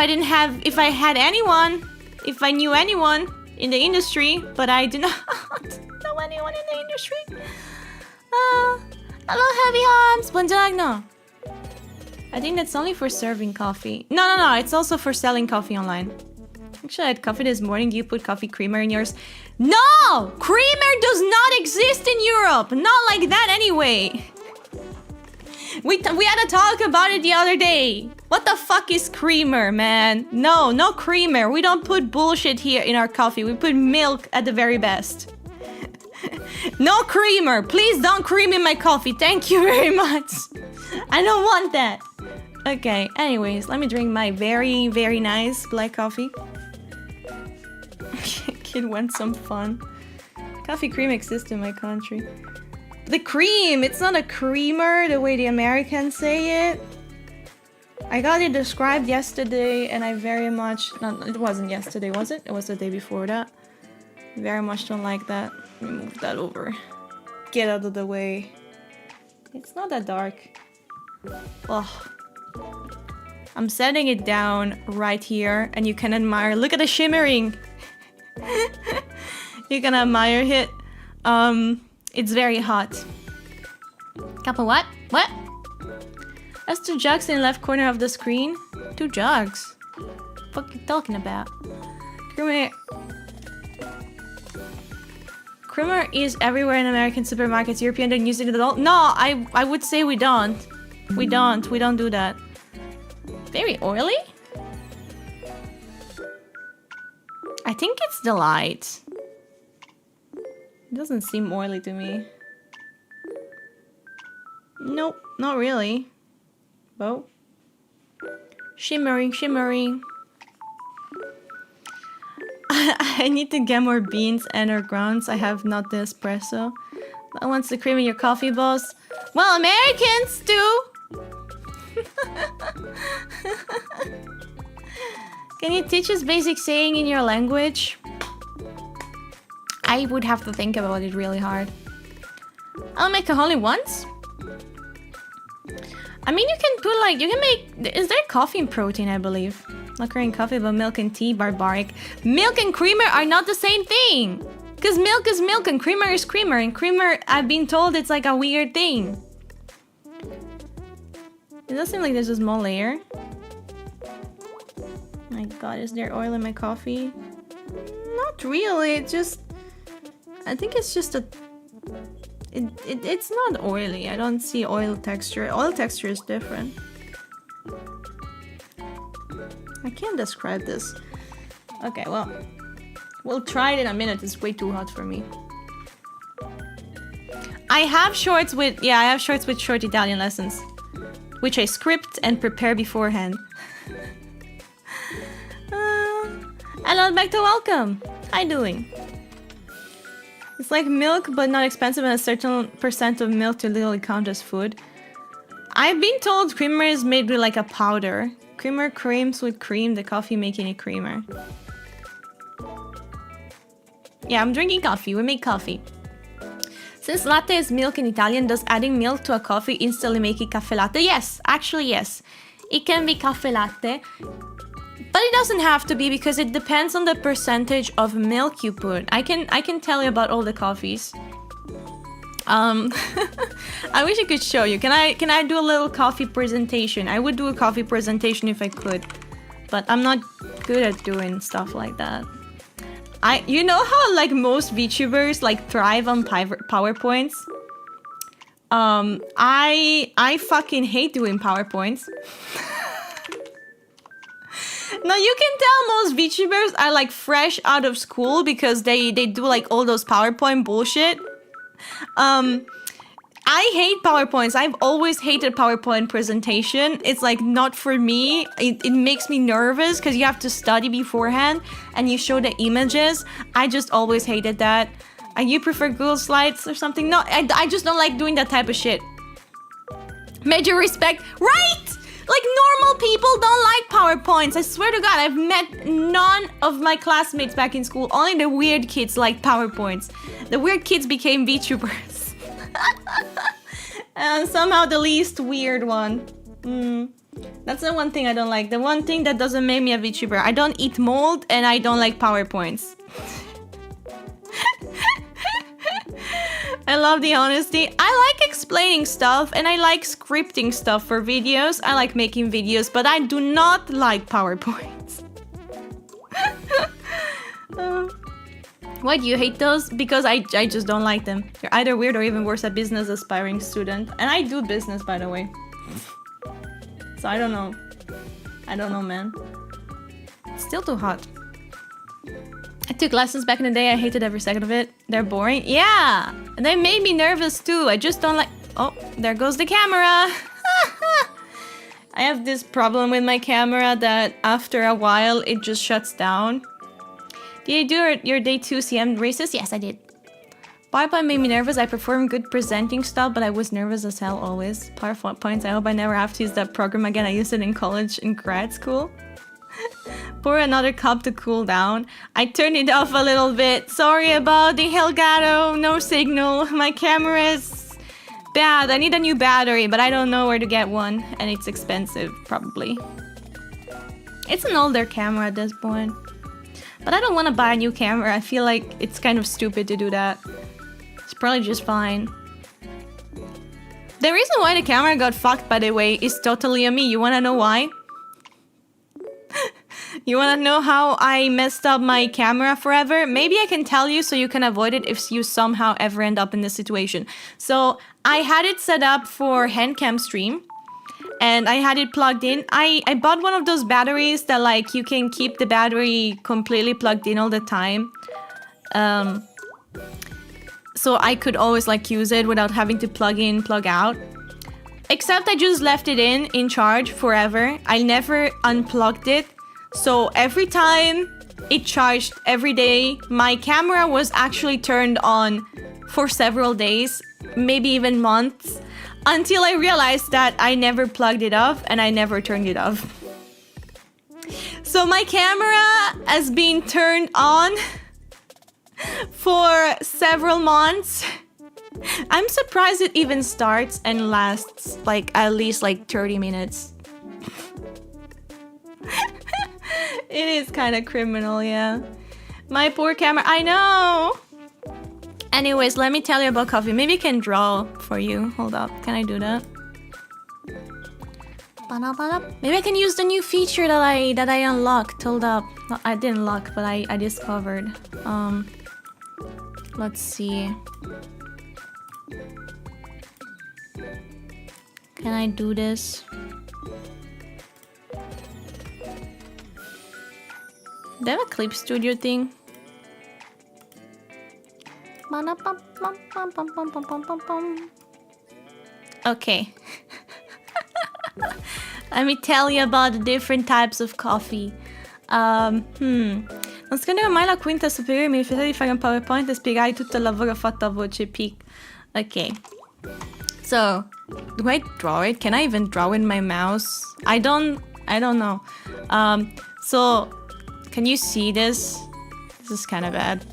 I knew anyone in the industry, but I do not know anyone in the industry. Hello, Heavy Arms. Buongiorno. I think that's only for serving coffee. No, it's also for selling coffee online. Actually, I had coffee this morning. Do you put coffee creamer in yours? No! Creamer does not exist in Europe! Not like that anyway. We had to talk about it the other day. What the fuck is creamer, man? No creamer. We don't put bullshit here in our coffee. We put milk at the very best. No creamer. Please don't cream in my coffee. Thank you very much. I don't want that. Okay, anyways, let me drink my very, very nice black coffee. Kid wants some fun. Coffee cream exists in my country. The cream! It's not a creamer the way the Americans say it. I got it described yesterday and I very much... No, it wasn't yesterday, was it? It was the day before that. Very much don't like that. Let me move that over. Get out of the way. It's not that dark. Oh. I'm setting it down right here and you can admire. Look at the shimmering. You can admire it. It's very hot. Capo, what? What? That's 2 jugs in the left corner of the screen. 2 jugs? What are you talking about? Creamer is everywhere in American supermarkets. European don't use it at all. No, I would say we don't. We don't do that. Very oily? I think it's the light. It doesn't seem oily to me. Nope, not really. Oh. Shimmering. I need to get more beans and or grounds. I have not the espresso. I want the cream in your coffee, boss. Well, Americans do. Can you teach us basic saying in your language? I would have to think about it really hard. I'll make a honey once. I mean, you can put like, you can make, is there coffee and protein, I believe. Not creating coffee, but milk and tea, barbaric. Milk and creamer are not the same thing. Because milk is milk and creamer is creamer. And creamer, I've been told it's like a weird thing. It does seem like there's a small layer. My god, is there oil in my coffee? Not really, it's just... I think it's just a... It's not oily. I don't see oil texture. Oil texture is different. I can't describe this. Okay, well. We'll try it in a minute. It's way too hot for me. I have shorts with short Italian lessons, which I script and prepare beforehand. Hello, back to welcome. How you doing? It's like milk, but not expensive, and a certain percent of milk to literally count as food. I've been told creamer is made with like a powder. Creamer creams with cream, the coffee making it creamer. Yeah, I'm drinking coffee. We make coffee. Since latte is milk in Italian, does adding milk to a coffee instantly make it caffè latte? Yes, actually yes. It can be caffè latte, but it doesn't have to be because it depends on the percentage of milk you put. I can tell you about all the coffees. I wish I could show you. Can I do a little coffee presentation? I would do a coffee presentation if I could, but I'm not good at doing stuff like that. You know how like most VTubers like thrive on PowerPoints? I fucking hate doing PowerPoints. Now you can tell most VTubers are like fresh out of school because they do like all those PowerPoint bullshit. I hate PowerPoints. I've always hated PowerPoint presentation. It's like not for me. It makes me nervous because you have to study beforehand and you show the images. I just always hated that. You prefer Google Slides or something? No, I just don't like doing that type of shit. Major respect, right? Like normal people don't like PowerPoints. I swear to God, I've met none of my classmates back in school. Only the weird kids like PowerPoints. The weird kids became VTubers. And somehow the least weird one. That's the one thing I don't like. The one thing that doesn't make me a VTuber. I don't eat mold and I don't like PowerPoints. I love the honesty. I like explaining stuff and I like scripting stuff for videos. I like making videos, but I do not like PowerPoints. Why do you hate those? Because I just don't like them. You're either weird or even worse, a business aspiring student. And I do business, by the way. So I don't know. I don't know, man. It's still too hot. I took lessons back in the day. I hated every second of it. They're boring. Yeah! And they made me nervous too. I just don't like... Oh, there goes the camera. I have this problem with my camera that after a while, it just shuts down. Did you do your day 2 CM races? Yes, I did. PowerPoint made me nervous. I performed good presenting stuff, but I was nervous as hell always. PowerPoints, I hope I never have to use that program again. I used it in college and grad school. Pour another cup to cool down. I turned it off a little bit. Sorry about the Elgato. No signal. My camera is bad. I need a new battery, but I don't know where to get one. And it's expensive, probably. It's an older camera at this point. But I don't want to buy a new camera. I feel like it's kind of stupid to do that. It's probably just fine. The reason why the camera got fucked, by the way, is totally on me. You want to know why? You want to know how I messed up my camera forever? Maybe I can tell you so you can avoid it if you somehow ever end up in this situation. So I had it set up for Handcam stream. And I had it plugged in. I bought one of those batteries that like you can keep the battery completely plugged in all the time. So I could always like use it without having to plug in, plug out. Except I just left it in charge forever. I never unplugged it. So every time it charged every day, my camera was actually turned on for several days, maybe even months. Until I realized that I never plugged it off and I never turned it off. So my camera has been turned on for several months. I'm surprised it even starts and lasts like at least like 30 minutes. It is kind of criminal, yeah. My poor camera, I know! Anyways, let me tell you about coffee. Maybe I can draw for you. Hold up. Can I do that? Maybe I can use the new feature that I unlocked. Hold up. No, I didn't unlock, but I discovered. Let's see. Can I do this? Do I have a clip studio thing? Okay. Let me tell you about the different types of coffee. Nascondere mai la quinta superiore mi rifiutai di fare un PowerPoint e spiegare tutto il lavoro fatto a voce peak. Okay. So, do I draw it? Can I even draw with my mouse? I don't know. So, can you see this? This is kind of bad.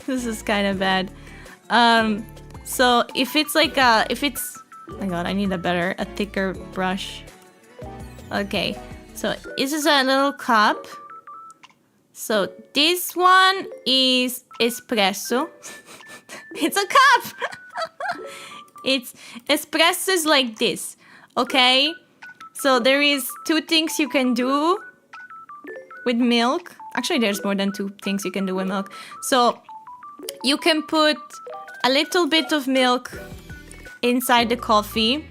This is kind of bad. So if it's like oh my god, I need a thicker brush. Okay, so this is a little cup. So this one is espresso. It's a cup. It's espresso is like this. Okay, so there is 2 things you can do with milk. Actually, there's more than 2 things you can do with milk. So you can put a little bit of milk inside the coffee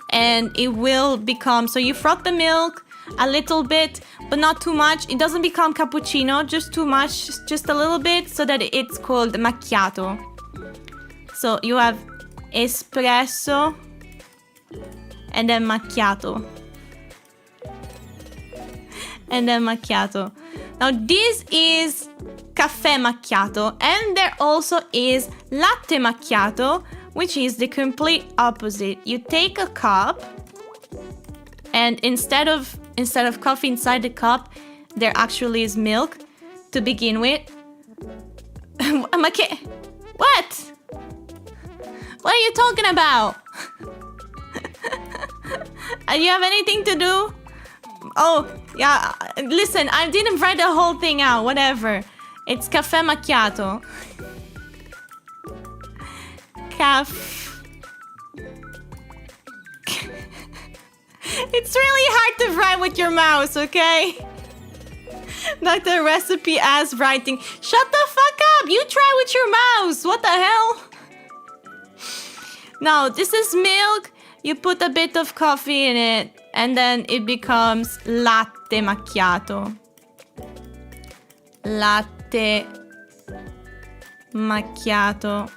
and it will become, so you froth the milk a little bit, but not too much. It doesn't become cappuccino, just too much, just a little bit, so that it's called macchiato. So you have espresso and then macchiato. And then macchiato. Now this is caffè macchiato, and there also is latte macchiato, which is the complete opposite. You take a cup, and instead of coffee inside the cup, there actually is milk to begin with. What? What are you talking about? Do you have anything to do? Oh, yeah, listen, I didn't write the whole thing out, whatever. It's caffè macchiato. It's really hard to write with your mouse, okay? Not the recipe as writing. Shut the fuck up! You try with your mouse! What the hell? Now, this is milk. You put a bit of coffee in it, and then it becomes latte macchiato. Latte macchiato.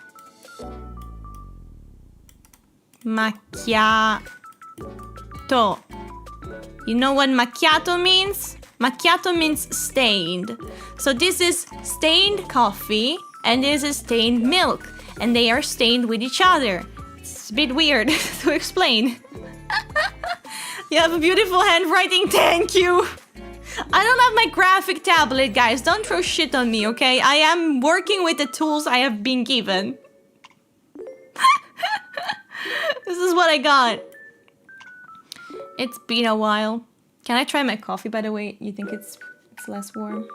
Macchiato. You know what macchiato means? Macchiato means stained. So this is stained coffee, and this is stained milk, and they are stained with each other. It's a bit weird to explain. You have a beautiful handwriting, thank you. I don't have my graphic tablet, guys. Don't throw shit on me, okay? I am working with the tools I have been given. This is what I got. It's been a while. Can I try my coffee, by the way? You think it's less warm?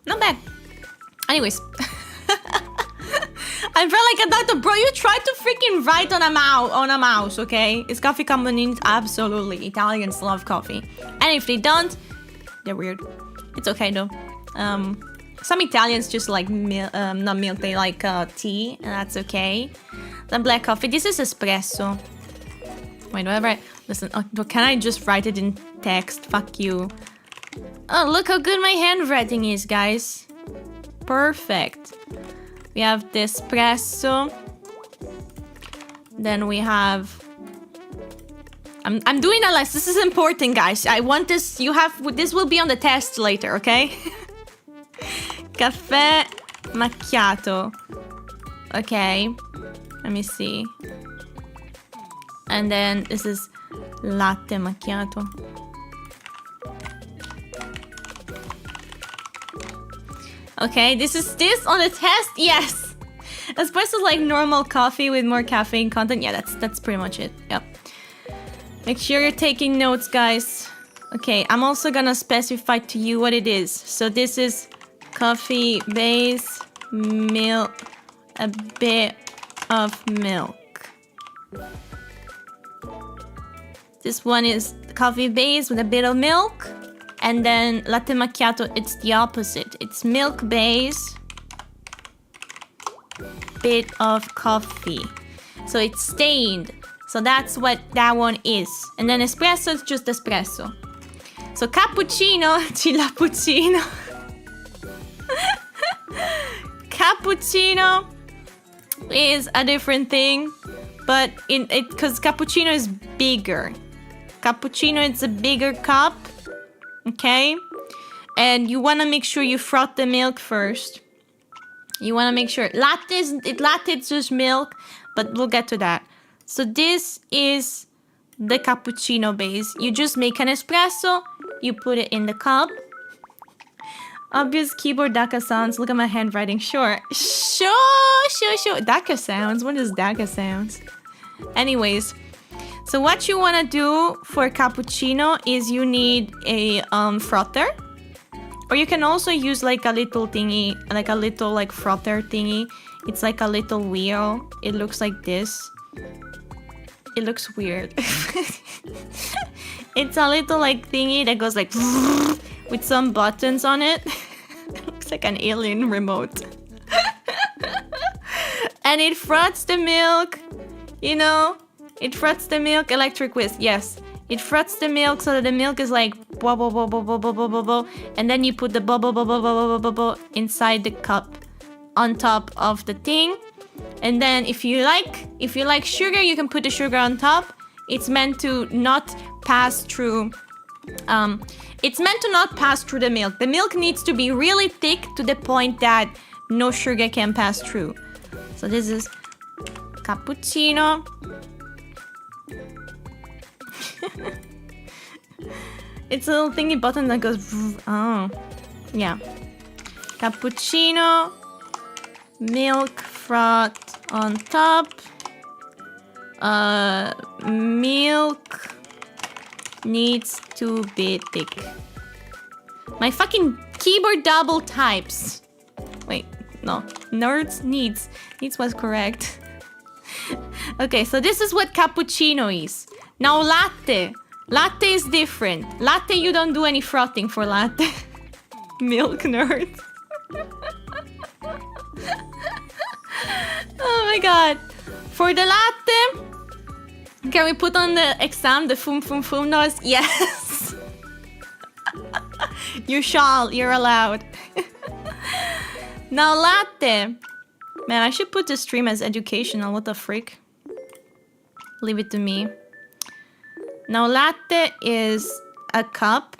Not bad. Anyways. I felt like a doctor, bro. You tried to freaking write on a mouse, okay? Is coffee common? Absolutely. Italians love coffee. And if they don't, they're weird. It's okay though. Some Italians just like not milk, they like tea, and that's okay. Then black coffee. This is espresso. Wait, do I write? Listen, can I just write it in text? Fuck you. Oh, look how good my handwriting is, guys. Perfect. We have the espresso. Then we have... I'm doing a list. This is important, guys. I want this... This will be on the test later, okay? Caffè macchiato. Okay. Let me see. And then this is latte macchiato. Okay, this on the test? Yes! Espresso is like normal coffee with more caffeine content. Yeah, that's pretty much it. Yep. Make sure you're taking notes, guys. Okay, I'm also gonna specify to you what it is. So this is coffee base, milk, a bit of milk. This one is coffee base with a bit of milk. And then latte macchiato, it's the opposite. It's milk base, bit of coffee. So it's stained. So that's what that one is. And then espresso is just espresso. So cappuccino, chilapuccino. Cappuccino is a different thing, but because cappuccino is bigger. Cappuccino, it's a bigger cup, okay? And you want to make sure you froth the milk first. You want to make sure. Latte is just milk, but we'll get to that. So this is the cappuccino base. You just make an espresso, you put it in the cup. Obvious keyboard DACA sounds. Look at my handwriting. Sure. DACA sounds. What is DACA sounds? Anyways, so what you want to do for cappuccino is you need a frother. Or you can also use like a little thingy, like a little like frother thingy. It's like a little wheel. It looks like this. It looks weird. It's a little like thingy that goes like with some buttons on it. It looks like an alien remote. And it froths the milk, you know? It froths the milk, electric whisk, yes. It froths the milk so that the milk is like bubble, bubble, bubble, bubble, bubble. And then you put the bubble, bubble, bubble, bubble, bubble inside the cup on top of the thing. And then if you like sugar, you can put the sugar on top. It's meant to not pass through the milk. The milk needs to be really thick to the point that no sugar can pass through. So this is cappuccino. It's a little thingy button that goes. Oh, yeah. Cappuccino, milk froth on top. Milk needs to be thick. My fucking keyboard double types. Wait, no. Nerds needs. Needs was correct. Okay, so this is what cappuccino is. Now latte. Latte is different. Latte, you don't do any frothing for latte. Milk nerd. Oh my god. For the latte, can we put on the exam the fum fum fum noise? Yes. You shall. You're allowed. Now latte. Man, I should put the stream as educational. What the freak? Leave it to me. Now latte is a cup,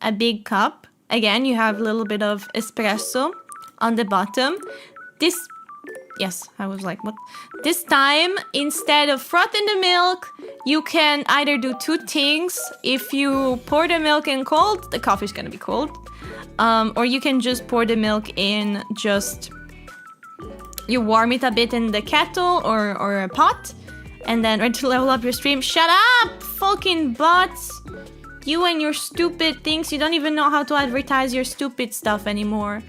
a big cup. Again, you have a little bit of espresso on the bottom. Yes, I was like, what? This time, instead of frothing the milk, you can either do two things. If you pour the milk in cold, the coffee's gonna be cold. Or you can just pour the milk in you warm it a bit in the kettle or a pot. And then ready to level up your stream. Shut up, fucking bots. You and your stupid things. You don't even know how to advertise your stupid stuff anymore.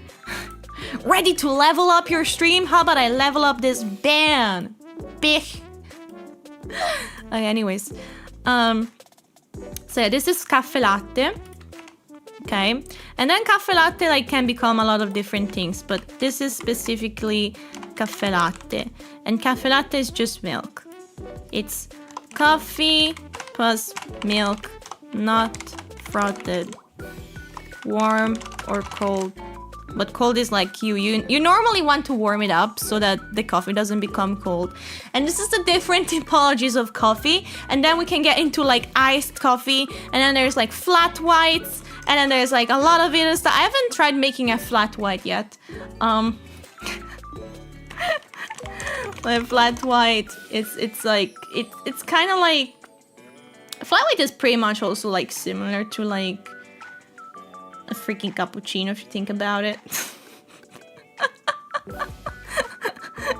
Ready to level up your stream? How about I level up this ban? Bitch. Okay, anyways. So yeah, this is cafe latte. Okay. And then cafe latte like can become a lot of different things. But this is specifically cafe latte. And cafe latte is just milk. It's coffee plus milk, not frothed, warm or cold. But cold is like you normally want to warm it up so that the coffee doesn't become cold. And this is the different typologies of coffee. And then we can get into like iced coffee. And then there's like flat whites. And then there's like a lot of it. I haven't tried making a flat white yet. Like flat white, it's kind of like flat white is pretty much also like similar to like a freaking cappuccino if you think about it.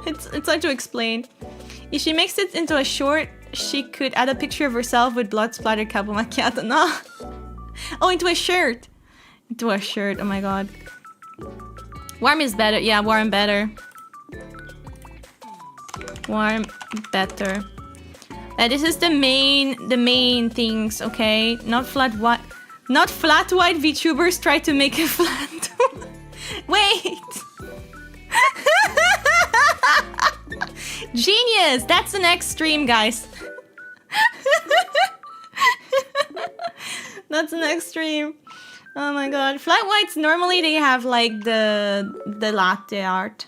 It's hard to explain. If she makes it into a short, she could add a picture of herself with blood splattered capo macchiato. No. Oh, into a shirt. Into a shirt. Oh my god. Warm is better. Yeah, warm better. Warm better. This is the main things, okay? Not flat white VTubers try to make it flat. Wait. Genius! That's the next stream, guys. That's the next stream. Oh my god. Flat whites, normally they have like the latte art.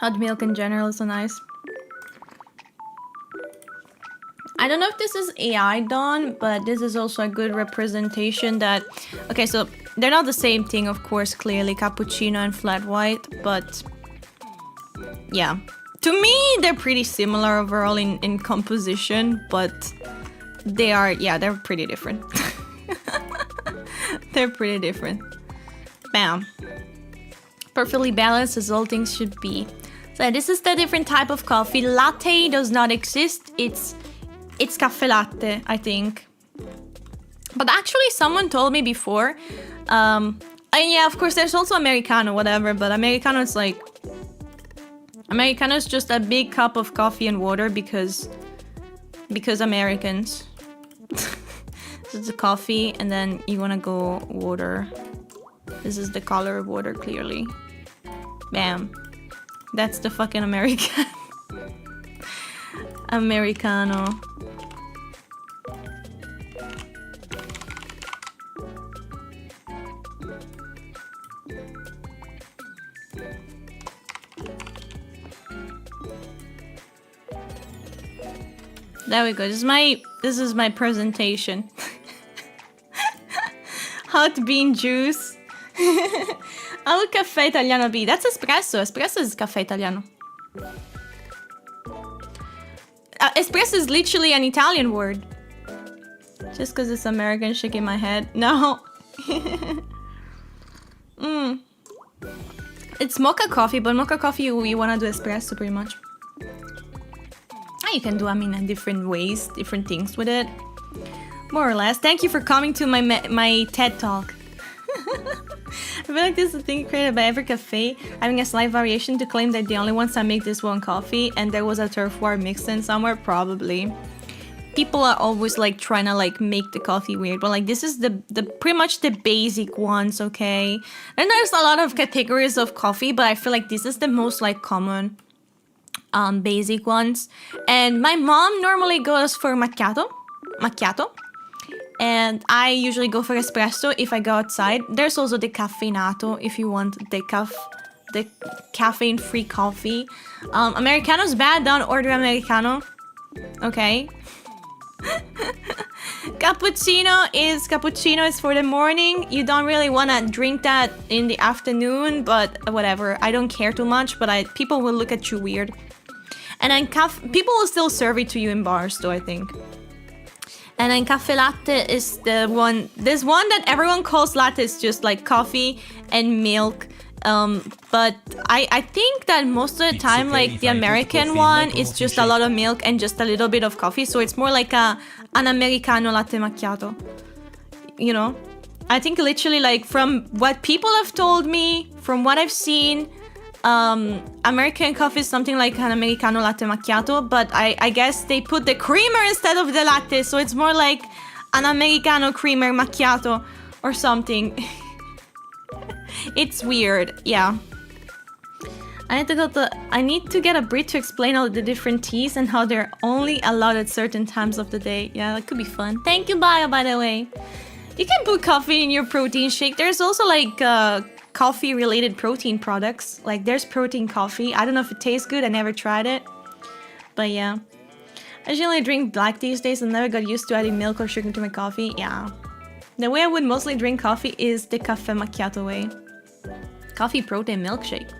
Hot milk in general is so nice. I don't know if this is AI done, but this is also a good representation that... Okay, so they're not the same thing, of course, clearly, cappuccino and flat white, but... Yeah. To me, they're pretty similar overall in composition, but they are... Yeah, they're pretty different. They're pretty different. Bam. Perfectly balanced as all things should be. So this is the different type of coffee. Latte does not exist. It's cafe latte, I think. But actually, someone told me before. And yeah, of course, there's also Americano, whatever. But Americano is like... Americano is just a big cup of coffee and water because Americans. This is the coffee, and then you want to go water. This is the color of water, clearly. Bam. That's the fucking American. Americano. There we go. This is my presentation. Hot bean juice. Oh, caffè italiano B. That's espresso. Espresso is caffè italiano. Espresso is literally an Italian word. Just because it's American, shaking my head. No. It's mocha coffee, but mocha coffee you want to do espresso pretty much. You can do, I mean, in different ways, different things with it. More or less. Thank you for coming to my TED Talk. I feel like this is a thing created by every cafe, having a slight variation to claim that the only ones that make this one coffee, and there was a turf war mixed in somewhere, probably. People are always like trying to like make the coffee weird, but like this is the pretty much the basic ones, okay? And there's a lot of categories of coffee, but I feel like this is the most like common basic ones. And my mom normally goes for macchiato, and I usually go for espresso if I go outside. There's also the caffeinato if you want the caffeine-free coffee. Americano's bad, don't order Americano. Okay. Cappuccino is for the morning. You don't really want to drink that in the afternoon, but whatever. I don't care too much, but people will look at you weird. And then people will still serve it to you in bars, though, I think. And then cafe latte is the one... This one that everyone calls latte is just like coffee and milk. But I think that most of the time, like the American one is just a lot of milk and just a little bit of coffee. So it's more like an Americano latte macchiato. You know? I think literally like from what people have told me, from what I've seen... American coffee is something like an Americano latte macchiato, but I guess they put the creamer instead of the latte, so it's more like an Americano creamer macchiato or something. It's weird, yeah. I need to get a Brit to explain all the different teas and how they're only allowed at certain times of the day. Yeah, that could be fun. Thank you, Bio, by the way. You can put coffee in your protein shake. There's also like coffee related protein products. Like there's protein coffee. I don't know if it tastes good. I never tried it. But yeah. I generally drink black these days and never got used to adding milk or sugar to my coffee. Yeah. The way I would mostly drink coffee is the cafe macchiato way. Coffee protein milkshake.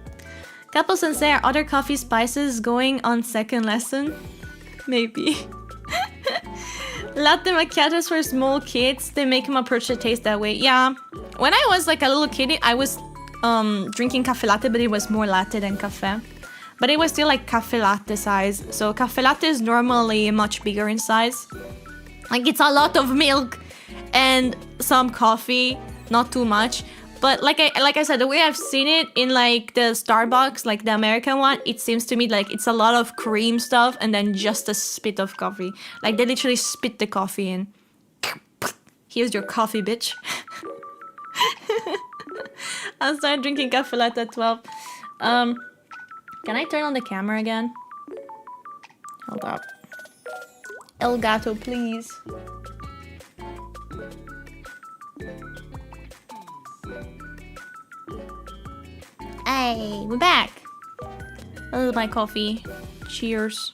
Capo Sensei, are other coffee spices going on second lesson? Maybe. Latte macchiatos for small kids. They make them approach the taste that way. Yeah. When I was like a little kid, I was drinking cafe latte, but it was more latte than cafe. But it was still like cafe latte size. So cafe latte is normally much bigger in size. Like it's a lot of milk and some coffee, not too much. But like I said, the way I've seen it in like the Starbucks, like the American one, it seems to me like it's a lot of cream stuff and then just a spit of coffee. Like they literally spit the coffee in. Here's your coffee, bitch. I'll start drinking cafe latte at 12. Can I turn on the camera again? Hold up. El gato, please. Hey, we're back. This is my coffee. Cheers.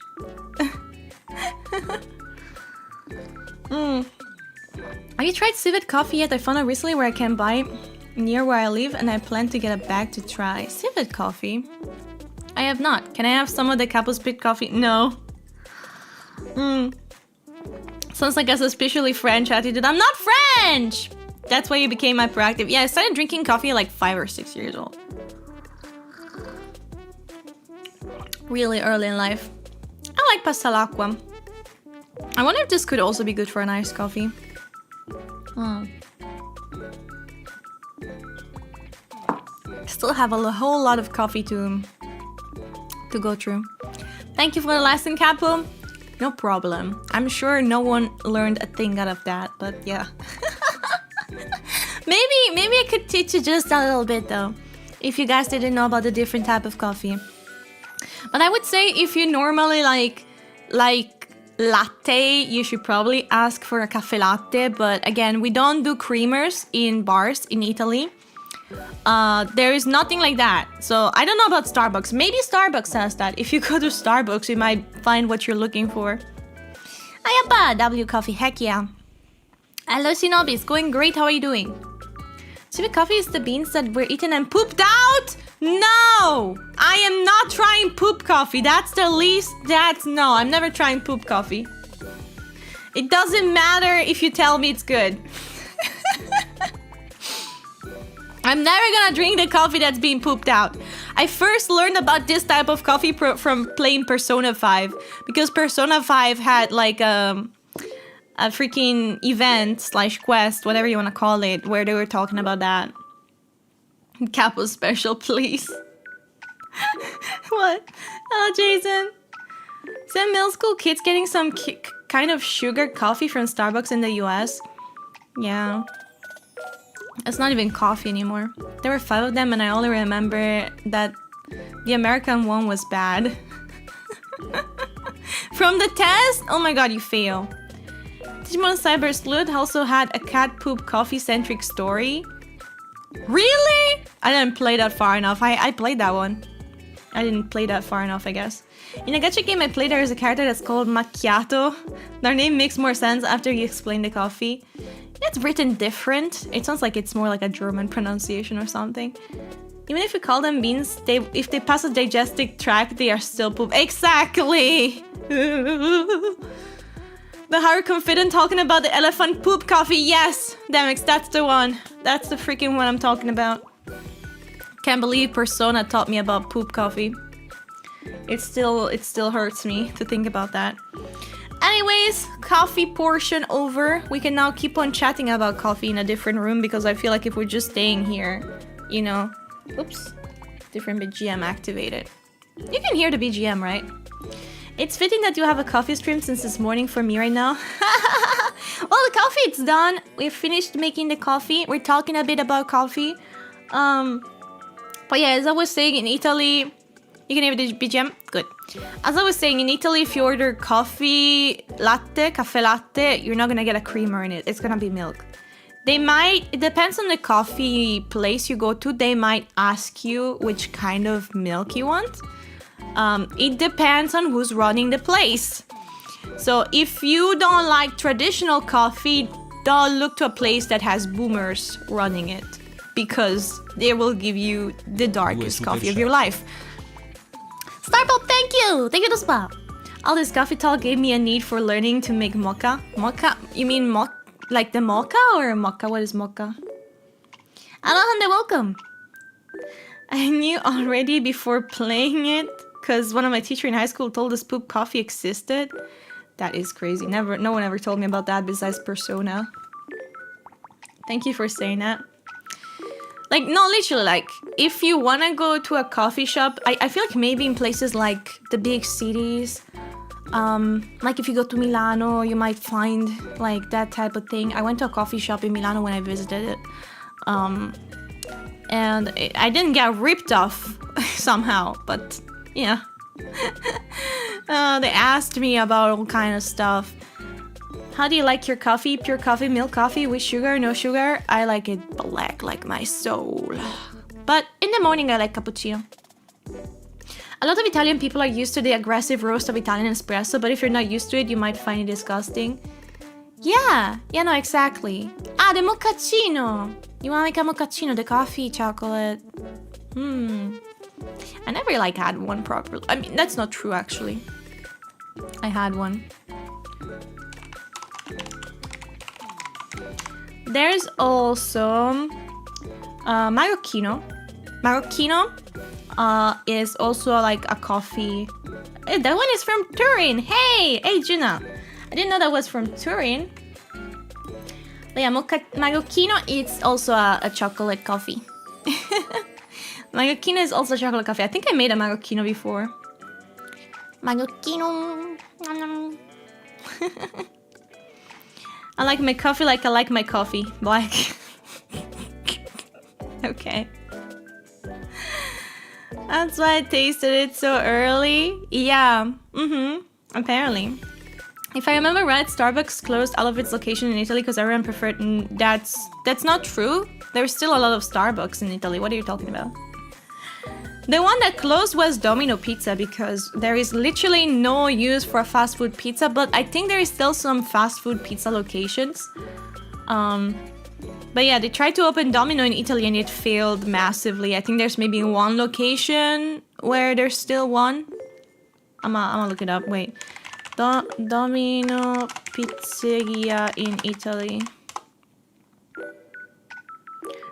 Have you tried civet coffee yet? I found out recently where I can buy near where I live, and I plan to get a bag to try. Civet coffee? I have not. Can I have some of the Capo Spit coffee? No. Sounds like a suspiciously French attitude. I'm not French! That's why you became hyperactive. Yeah, I started drinking coffee at like 5 or 6 years old. Really early in life. I like pasta all'acqua. I wonder if this could also be good for an iced coffee. Still have a whole lot of coffee to go through. Thank you for the lesson, Capo. No problem. I'm sure no one learned a thing out of that, but yeah. Maybe I could teach you just a little bit though, if you guys didn't know about the different type of coffee. But I would say if you normally like latte, you should probably ask for a cafe latte. But again, we don't do creamers in bars in Italy. There is nothing like that. So I don't know about Starbucks. Maybe Starbucks has that. If you go to Starbucks, you might find what you're looking for. Ayapa, W Coffee, heck yeah. Hello Shinobi, it's going great, how are you doing? Civet coffee is the beans that were eaten and pooped out? No! I am not trying poop coffee. That's the least, no, I'm never trying poop coffee. It doesn't matter if you tell me it's good. I'm never gonna drink the coffee that's being pooped out. I first learned about this type of coffee from playing Persona 5. Because Persona 5 had like a freaking event / quest, whatever you want to call it, where they were talking about that. Capo special, please. What? Oh, Jason. Some middle school kids getting some kind of sugar coffee from Starbucks in the US. Yeah. It's not even coffee anymore. There were 5 of them and I only remember that the American one was bad. From the test? Oh my god, you fail. Digimon Cyber Sleuth also had a cat poop coffee centric story. Really? I didn't play that far enough. I played that one. I didn't play that far enough, I guess. In a gacha game I played, there is a character that's called Macchiato. Their name makes more sense after you explain the coffee. It's written different. It sounds like it's more like a German pronunciation or something. Even if you call them beans, if they pass a digestive tract, they are still poop. Exactly! The higher confident talking about the elephant poop coffee. Yes! Damn, that's the one. That's the freaking one I'm talking about. Can't believe Persona taught me about poop coffee. It still hurts me to think about that. Anyways, coffee portion over. We can now keep on chatting about coffee in a different room because I feel like if we're just staying here, you know... Oops. Different BGM activated. You can hear the BGM, right? It's fitting that you have a coffee stream since it's morning for me right now. Well, the coffee, it's done. We've finished making the coffee. We're talking a bit about coffee. But yeah, as I was saying, in Italy... You can hear the BGM? Good. As I was saying, in Italy, if you order coffee latte, cafe latte, you're not gonna get a creamer in it. It's gonna be milk. They might... It depends on the coffee place you go to. They might ask you which kind of milk you want. It depends on who's running the place. So if you don't like traditional coffee, don't look to a place that has boomers running it. Because they will give you the darkest coffee of your life. Starpop, thank you! Thank you, Dospa! All this coffee talk gave me a need for learning to make mocha. Mocha? You mean like the mocha or mocha? What is mocha? Alejandro, welcome! I knew already before playing it because one of my teachers in high school told us poop coffee existed. That is crazy. No one ever told me about that besides Persona. Thank you for saying that. Like, no, literally, like, if you want to go to a coffee shop, I feel like maybe in places like the big cities, like if you go to Milano, you might find, like, that type of thing. I went to a coffee shop in Milano when I visited it, and I didn't get ripped off somehow, but yeah. They asked me about all kind of stuff. How do you like your coffee? Pure coffee, milk coffee, with sugar, no sugar? I like it black like my soul. But in the morning I like cappuccino. A lot of Italian people are used to the aggressive roast of Italian espresso, but if you're not used to it, you might find it disgusting. Yeah, no, exactly. Ah, the mochaccino. You want to make a mochaccino, the coffee chocolate? I never had one properly. I mean, that's not true actually. I had one. There's also Marocchino. Marocchino is also like a coffee. That one is from Turin. Hey, Gina. I didn't know that was from Turin. But yeah, Marocchino is also a chocolate coffee. Marocchino is also chocolate coffee. I think I made a Marocchino before. Marocchino. I like my coffee like I like my coffee. Black. Okay. That's why I tasted it so early. Yeah. Apparently. If I remember right, Starbucks closed all of its location in Italy because everyone preferred... That's not true. There's still a lot of Starbucks in Italy. What are you talking about? The one that closed was Domino Pizza because there is literally no use for fast food pizza, but I think there is still some fast food pizza locations. But yeah, they tried to open Domino in Italy and it failed massively. I think there's maybe one location where there's still one. I'm gonna look it up. Wait. Domino Pizzeria in Italy.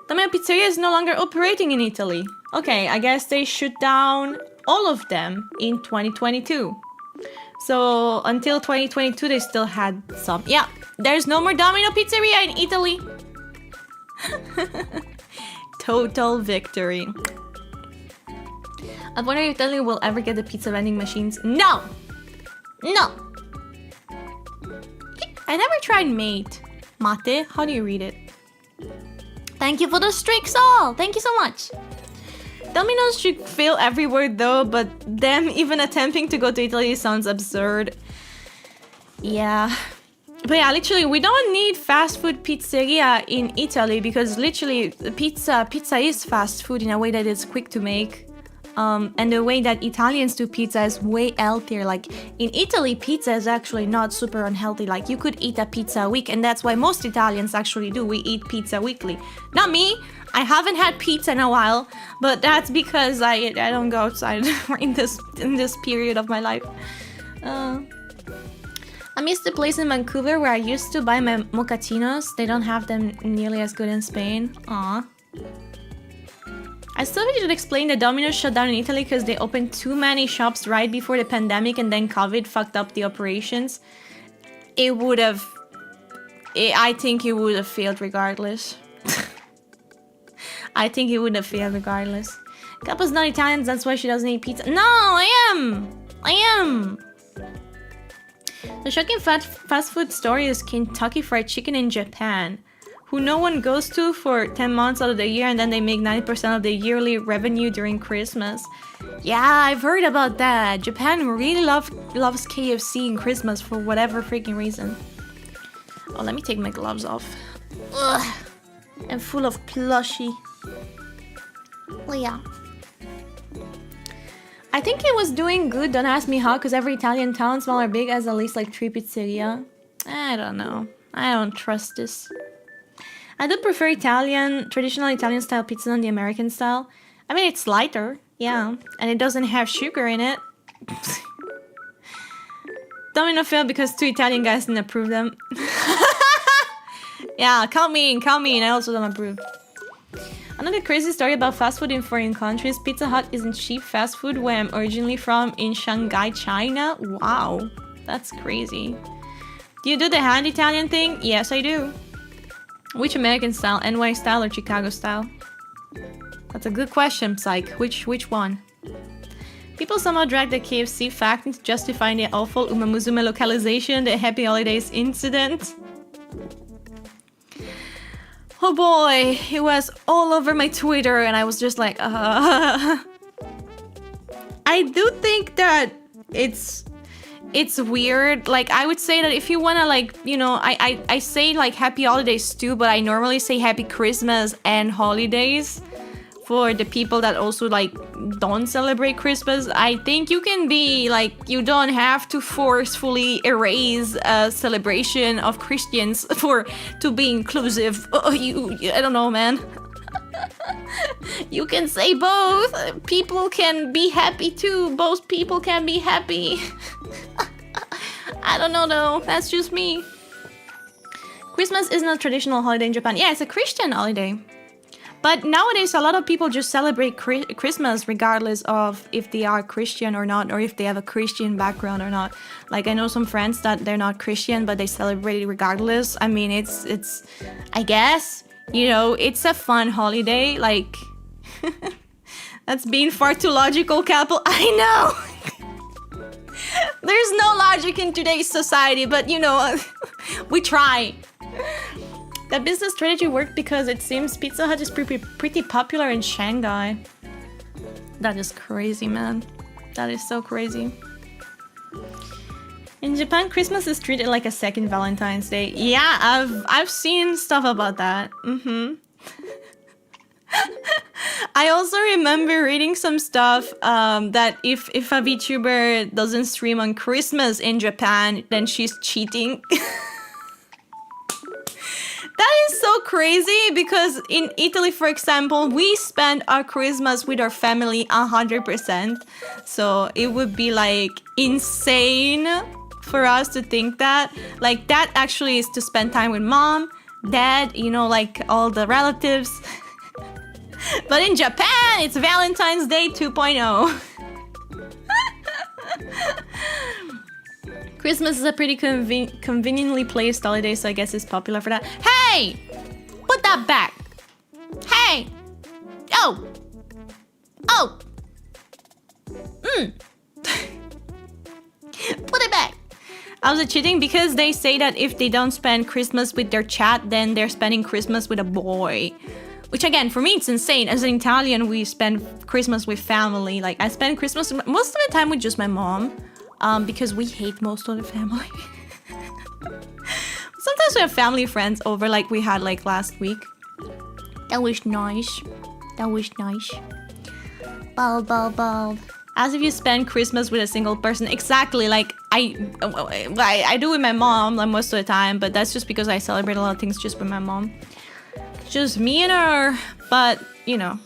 Domino Pizzeria is no longer operating in Italy. Okay, I guess they shut down all of them in 2022. So until 2022, they still had some. Yeah, there's no more Domino Pizzeria in Italy. Total victory. I wonder if Italy will ever get the pizza vending machines. No! No! I never tried mate. Mate? How do you read it? Thank you for the streaks all! Thank you so much! Domino's should fail everywhere though, but them even attempting to go to Italy sounds absurd. Yeah. But yeah, literally, we don't need fast food pizzeria in Italy because literally, pizza is fast food in a way that it's quick to make. And the way that Italians do pizza is way healthier. Like, in Italy, pizza is actually not super unhealthy. Like, you could eat a pizza a week, and that's why most Italians actually do. We eat pizza weekly. Not me. I haven't had pizza in a while, but that's because I don't go outside in this period of my life. I miss the place in Vancouver where I used to buy my mochachinos. They don't have them nearly as good in Spain. Aww. I still should explain that Domino's shut down in Italy because they opened too many shops right before the pandemic and then COVID fucked up the operations. I think it would have failed regardless. I think it would have failed regardless. Capo's not Italian, that's why she doesn't eat pizza. No, I am! The shocking fast food story is Kentucky Fried Chicken in Japan, who no one goes to for 10 months out of the year and then they make 90% of the yearly revenue during Christmas. Yeah, I've heard about that. Japan really loves KFC in Christmas for whatever freaking reason. Oh, let me take my gloves off. Ugh. I'm full of plushy. Oh yeah. I think it was doing good, don't ask me how, because every Italian town, small or big, has at least like 3 pizzeria. I don't know. I don't trust this. I do prefer traditional Italian style pizza than the American style. I mean, it's lighter, yeah, and it doesn't have sugar in it. Domino failed because 2 Italian guys didn't approve them. Yeah, count me in, I also don't approve. Another crazy story about fast food in foreign countries. Pizza Hut isn't cheap fast food where I'm originally from in Shanghai, China. Wow, that's crazy. Do you do the hand Italian thing? Yes, I do. Which American style? NY style or Chicago style? That's a good question, Psych. Which one? People somehow drag the KFC fact into justifying the awful Umamuzume localization, the Happy Holidays incident. Oh boy, it was all over my Twitter and I was just like, I do think that it's weird. Like, I would say that if you want to, like, you know, I say like happy holidays too, but I normally say happy Christmas and holidays for the people that also like don't celebrate Christmas. I think you can be like, you don't have to forcefully erase a celebration of Christians to be inclusive. I don't know, man. You can say both. People can be happy too. Both people can be happy. I don't know though. That's just me. Christmas isn't a traditional holiday in Japan. Yeah, it's a Christian holiday. But nowadays, a lot of people just celebrate Christmas regardless of if they are Christian or not, or if they have a Christian background or not. Like, I know some friends that they're not Christian, but they celebrate it regardless. I mean, it's I guess, you know, it's a fun holiday. Like, that's being far too logical, Capo. I know. There's no logic in today's society, but you know, we try. That business strategy worked because it seems Pizza Hut is pretty popular in Shanghai. That is crazy, man. That is so crazy. In Japan, Christmas is treated like a second Valentine's Day. Yeah, I've seen stuff about that. I also remember reading some stuff that if a VTuber doesn't stream on Christmas in Japan, then she's cheating. That is so crazy because in Italy, for example, we spend our Christmas with our family 100%. So it would be like insane for us to think that. Like, that actually is to spend time with mom, dad, you know, like all the relatives. But in Japan, it's Valentine's Day 2.0. Christmas is a pretty conveniently placed holiday, so I guess it's popular for that. Hey! Put that back! Hey! Oh! Oh! Put it back! I was cheating because they say that if they don't spend Christmas with their chat, then they're spending Christmas with a boy. Which, again, for me, it's insane. As an Italian, we spend Christmas with family. Like, I spend Christmas most of the time with just my mom. Because we hate most of the family. Sometimes we have family friends over, like we had like last week. That was nice. That was nice. Bald. As if you spend Christmas with a single person. Exactly. Like I do with my mom like most of the time, but that's just because I celebrate a lot of things just with my mom. Just me and her. But you know.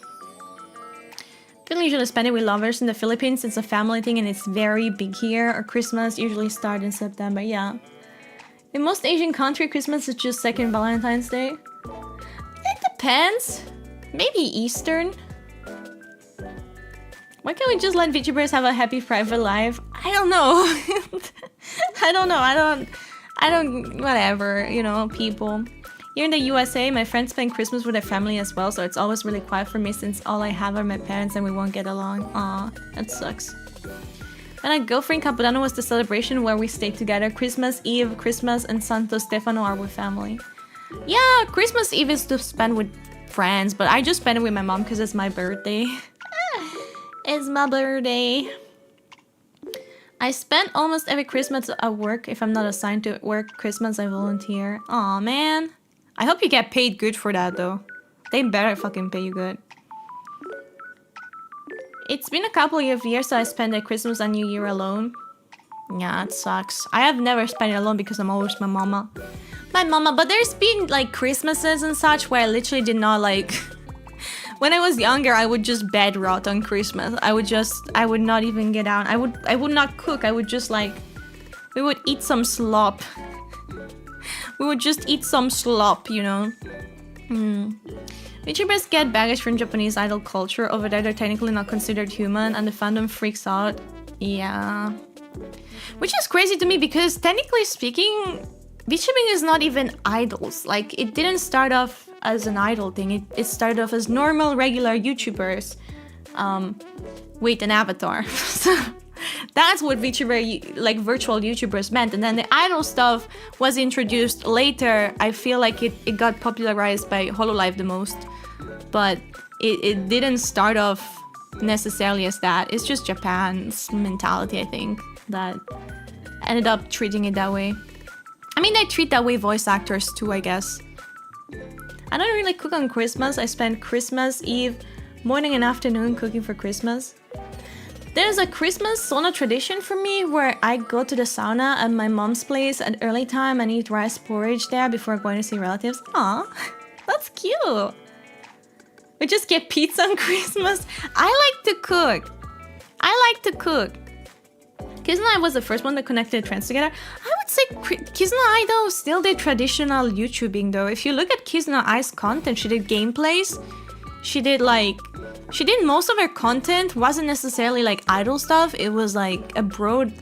People usually spend it with lovers in the Philippines. It's a family thing and it's very big here. Or Christmas usually starts in September, yeah. In most Asian countries, Christmas is just second Valentine's Day. It depends. Maybe Eastern. Why can't we just let VTubers have a happy private life? I don't know. I don't, whatever, you know, people. Here in the USA, my friends spend Christmas with their family as well, so it's always really quiet for me since all I have are my parents and we won't get along. Aw, that sucks. When I go for in Capodanno was the celebration where we stayed together. Christmas Eve, Christmas, and Santo Stefano are with family. Yeah, Christmas Eve is to spend with friends, but I just spend it with my mom because it's my birthday. It's my birthday. I spend almost every Christmas at work. If I'm not assigned to work Christmas, I volunteer. Aw, man. I hope you get paid good for that, though. They better fucking pay you good. It's been a couple of years, so I spend the Christmas and New Year alone. Yeah, it sucks. I have never spent it alone because I'm always my mama. But there's been, like, Christmases and such where I literally did not, like... When I was younger, I would just bed rot on Christmas. I would not even get out. I would not cook. I would just, like... We would eat some slop. We would just eat some slop, you know. VTubers get baggage from Japanese idol culture. Over there, they're technically not considered human, and the fandom freaks out. Yeah. Which is crazy to me because, technically speaking, VTubing is not even idols. Like, it didn't start off as an idol thing. It started off as normal, regular YouTubers with an avatar. So that's what VTuber, like virtual YouTubers meant. And then the idol stuff was introduced later. I feel like it got popularized by Hololive the most. But it didn't start off necessarily as that. It's just Japan's mentality, I think, that ended up treating it that way. I mean, they treat that way voice actors too, I guess. I don't really cook on Christmas. I spend Christmas Eve morning and afternoon cooking for Christmas. There's a Christmas sauna tradition for me where I go to the sauna at my mom's place at early time and eat rice porridge there before going to see relatives. Aw, that's cute. We just get pizza on Christmas. I like to cook. Kizuna was the first one that connected trends together. I would say Kizuna though still did traditional YouTubing though. If you look at Kizuna Ai's content, she did gameplays. She did most of her content wasn't necessarily like idol stuff. It was like a broad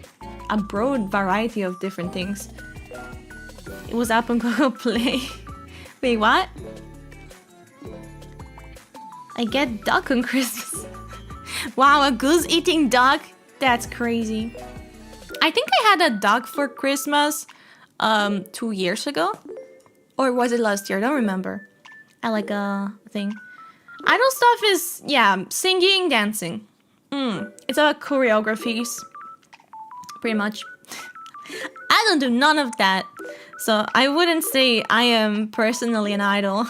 variety of different things. It was up on Google Play. Wait, what? I get duck on Christmas. Wow, a goose eating duck? That's crazy. I think I had a duck for Christmas 2 years ago. Or was it last year? I don't remember. I like a thing. Idol stuff is, yeah, singing, dancing. It's about choreographies. Pretty much. I don't do none of that. So I wouldn't say I am personally an idol.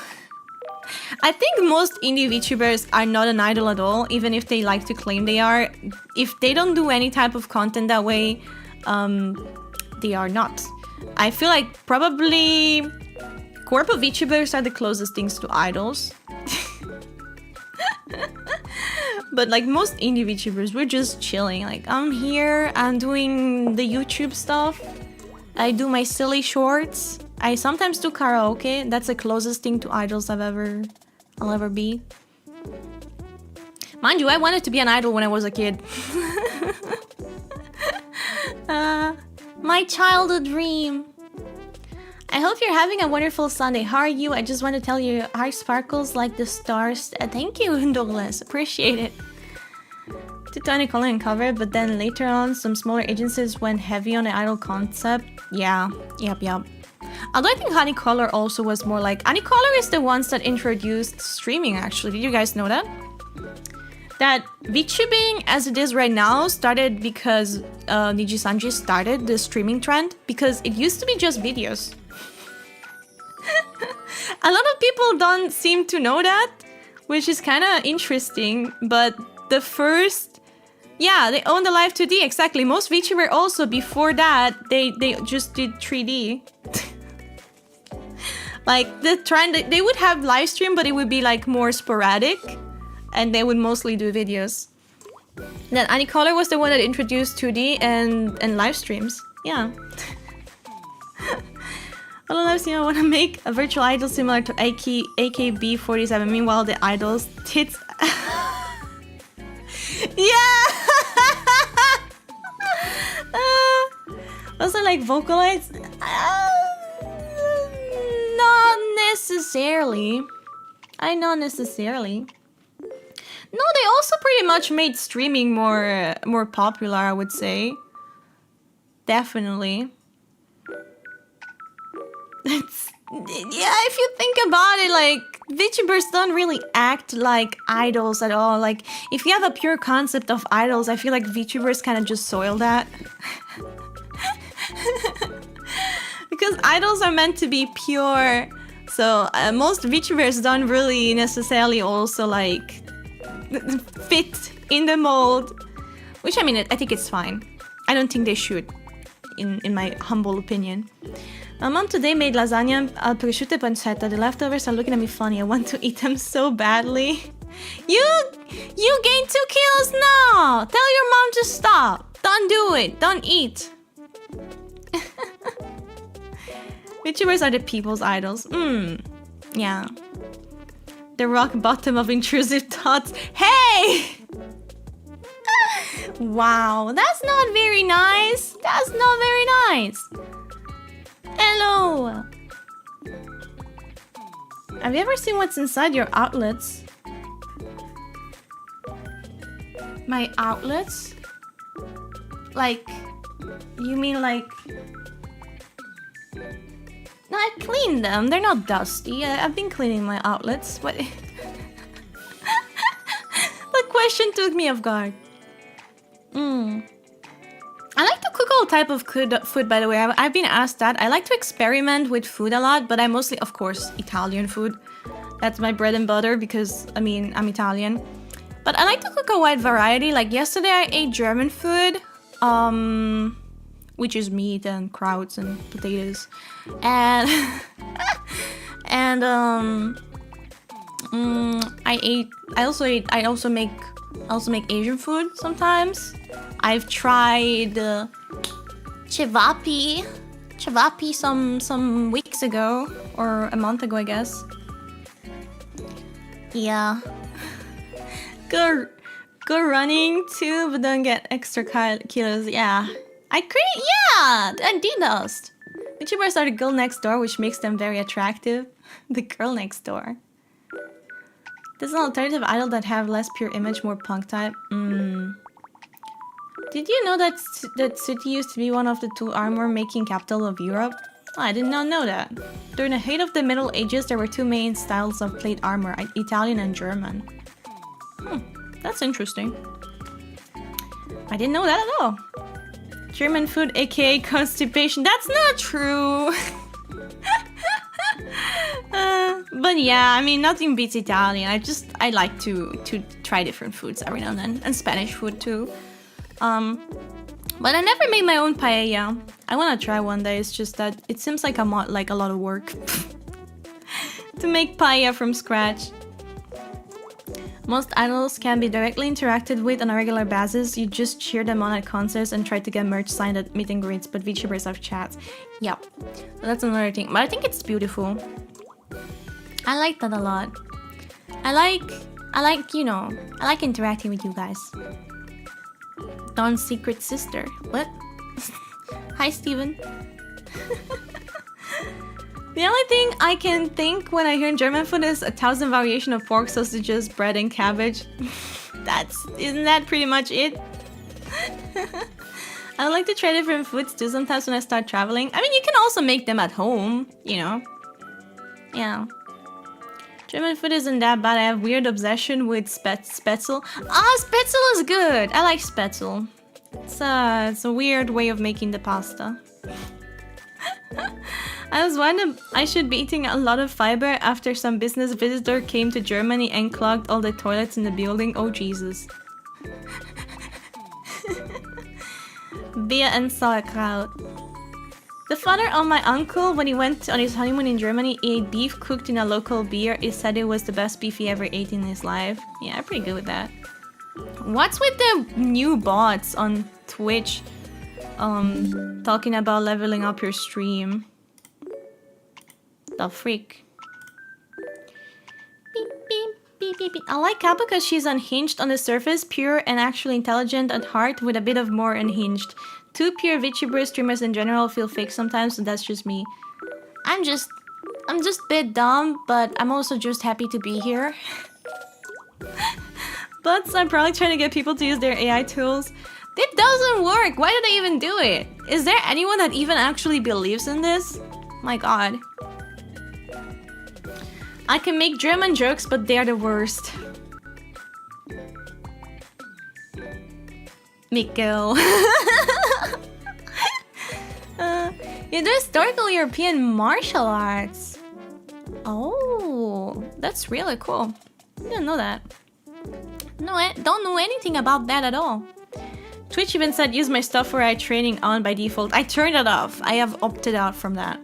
I think most indie VTubers are not an idol at all, even if they like to claim they are. If they don't do any type of content that way, they are not. I feel like probably corpo VTubers are the closest things to idols. But like most indie VTubers, we're just chilling. Like, I'm here, I'm doing the YouTube stuff. I do my silly shorts. I sometimes do karaoke. That's the closest thing to idols I'll ever be. Mind you, I wanted to be an idol when I was a kid. My childhood dream. I hope you're having a wonderful Sunday. How are you? I just want to tell you, your eye sparkles like the stars. Thank you, Douglas. Appreciate it. Too tiny color and cover, but then later on, some smaller agencies went heavy on the idol concept. Yeah, yep. Although I think Honeycolor also was more like... Honeycolor is the ones that introduced streaming, actually. Did you guys know that? That VTubing, as it is right now, started because Nijisanji started the streaming trend. Because it used to be just videos. A lot of people don't seem to know that, which is kind of interesting. But the first... Yeah, they own the live 2D, exactly. Most VTuber also, before that, they just did 3D. Like, the trend, they would have live stream, but it would be like more sporadic. And they would mostly do videos. Then Anicolor was the one that introduced 2D and live streams. Yeah. Hello, Lives, I want to make a virtual idol similar to AKB47. Meanwhile, the idol's tits... Yeah! Also, like, vocalize? Not necessarily. Not necessarily. No, they also pretty much made streaming more popular, I would say. Definitely. Yeah, if you think about it, like, VTubers don't really act like idols at all. Like, if you have a pure concept of idols, I feel like VTubers kind of just soil that. Because idols are meant to be pure. So, most VTubers don't really necessarily also, like, fit in the mold. Which, I mean, I think it's fine. I don't think they should, in my humble opinion. My mom today made lasagna al prosciutto e pancetta. The leftovers are looking at me funny. I want to eat them so badly. You gained 2 kilos? No! Tell your mom to stop. Don't do it. Don't eat. VTubers are the people's idols. Yeah. The rock bottom of intrusive thoughts. Hey! Wow, that's not very nice. That's not very nice. Hello! Have you ever seen what's inside your outlets? My outlets? Like, you mean like... No, I cleaned them. They're not dusty. I've been cleaning my outlets. What? The question took me off guard. I like to cook all type of food, by the way. I've been asked that. I like to experiment with food a lot, but I mostly, of course, Italian food. That's my bread and butter because, I mean, I'm Italian. But I like to cook a wide variety. Like yesterday I ate German food, which is meat and krauts and potatoes. And I also make Asian food sometimes. I've tried cevapi some weeks ago, or a month ago, I guess. Yeah. Go running too, but don't get extra kilos. Yeah. I do those. VTubers are the girl next door, which makes them very attractive. The girl next door. There's an alternative idol that have less pure image, more punk type. Did you know that city used to be one of the 2 armor-making capital of Europe? Oh, I did not know that. During the height of the Middle Ages, there were 2 main styles of plate armor, Italian and German. That's interesting. I didn't know that at all. German food, aka constipation. That's not true! But yeah, I mean, nothing beats Italian. I like to try different foods every now and then. And Spanish food too. But I never made my own paella. I want to try one day. It's just that it seems like a lot of work to make paella from scratch. Most idols can be directly interacted with on a regular basis. You just cheer them on at concerts and try to get merch signed at meet and greets, but VTubers have chats. Yep, so that's another thing. But I think it's beautiful. I like that a lot. I like, you know, I like interacting with you guys. Dawn's secret sister. What? Hi, Steven. The only thing I can think when I hear German food is 1,000 variation of pork, sausages, bread, and cabbage. Isn't that pretty much it? I would like to try different foods too sometimes when I start traveling. I mean, you can also make them at home, you know. Yeah. German food isn't that bad. I have weird obsession with spätzle. Spätzle is good. I like spätzle. It's a weird way of making the pasta. I was wondering I should be eating a lot of fiber after some business visitor came to Germany and clogged all the toilets in the building. Oh Jesus. Beer and sauerkraut. The father of my uncle, when he went on his honeymoon in Germany, ate beef cooked in a local beer. He said it was the best beef he ever ate in his life. Yeah, I'm pretty good with that. What's with the new bots on Twitch talking about leveling up your stream? The freak. Beep, beep, beep, beep, beep. I like Capo because she's unhinged on the surface, pure and actually intelligent at heart, with a bit of more unhinged. 2 pure VTuber streamers in general feel fake sometimes, so that's just me. I'm just a bit dumb, but I'm also just happy to be here. But I'm probably trying to get people to use their AI tools. It doesn't work! Why do they even do it? Is there anyone that even actually believes in this? My god. I can make German jokes, but they're the worst. Mikkel. You do historical European martial arts. Oh, that's really cool. I didn't know that. No, I don't know anything about that at all. Twitch even said use my stuff for AI training on by default. I turned it off. I have opted out from that.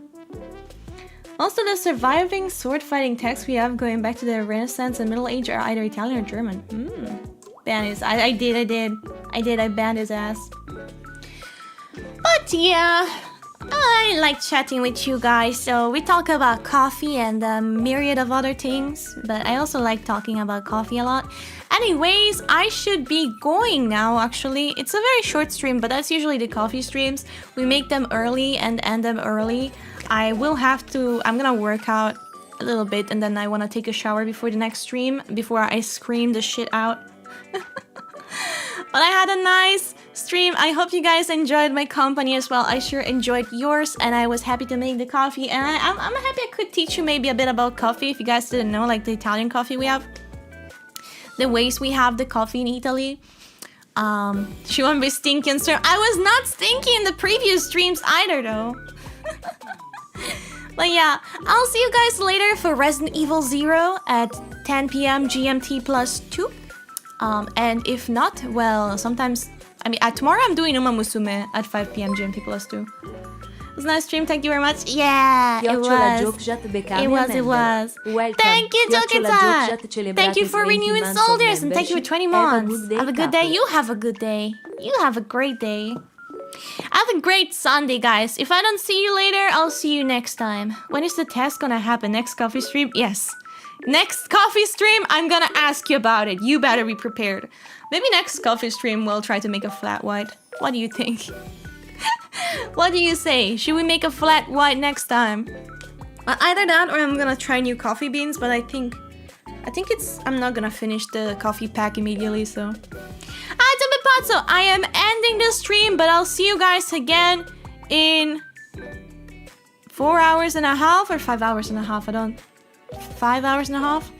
Also, the surviving sword fighting texts we have going back to the Renaissance and Middle Age are either Italian or German. Ban his. I banned his ass. But yeah, I like chatting with you guys. So we talk about coffee and a myriad of other things. But I also like talking about coffee a lot. Anyways, I should be going now, actually. It's a very short stream, but that's usually the coffee streams. We make them early and end them early. I'm gonna work out a little bit and then I wanna take a shower before the next stream, before I scream the shit out. But I had a nice stream. I hope you guys enjoyed my company as well. I sure enjoyed yours and I was happy to make the coffee. And I'm happy I could teach you maybe a bit about coffee if you guys didn't know, like the Italian coffee we have. the ways we have the coffee in Italy. She won't be stinky on stream. I was not stinky in the previous streams either, though. But yeah, I'll see you guys later for Resident Evil 0 at 10 p.m. GMT plus 2. And if not, well, sometimes... I mean, tomorrow I'm doing Uma Musume at 5 p.m. GMT plus 2. It was a nice stream, thank you very much. Yeah, it was. It was. Thank you, Jokita. Thank you for renewing soldiers, and thank you for 20 months. Have a good day. You have a good day. You have a great day. Have a great Sunday, guys. If I don't see you later, I'll see you next time. When is the test gonna happen? Next coffee stream? Yes. Next coffee stream, I'm gonna ask you about it. You better be prepared. Maybe next coffee stream we'll try to make a flat white. What do you think? What do you say? Should we make a flat white next time? Either that or I'm gonna try new coffee beans, but I think I'm not gonna finish the coffee pack immediately, so. So I am ending the stream, but I'll see you guys again in 4 hours and a half or 5 hours and a half. 5 hours and a half?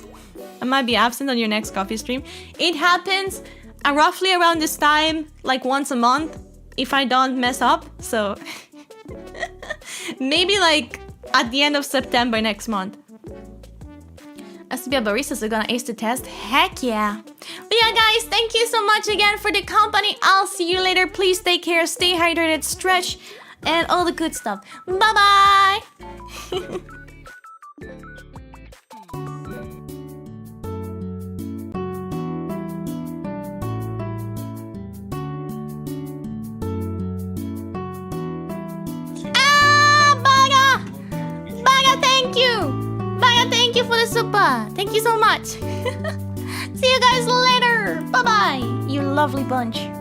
I might be absent on your next coffee stream. It happens roughly around this time, like once a month, if I don't mess up. So maybe like at the end of September next month. As to be a barista, so gonna ace the test? Heck yeah. But yeah, guys, thank you so much again for the company. I'll see you later. Please take care, stay hydrated, stretch, and all the good stuff. Bye-bye! Baga! Baga, thank you! Baga, thank you for the super! Thank you so much! See you guys later! Bye-bye! You lovely bunch!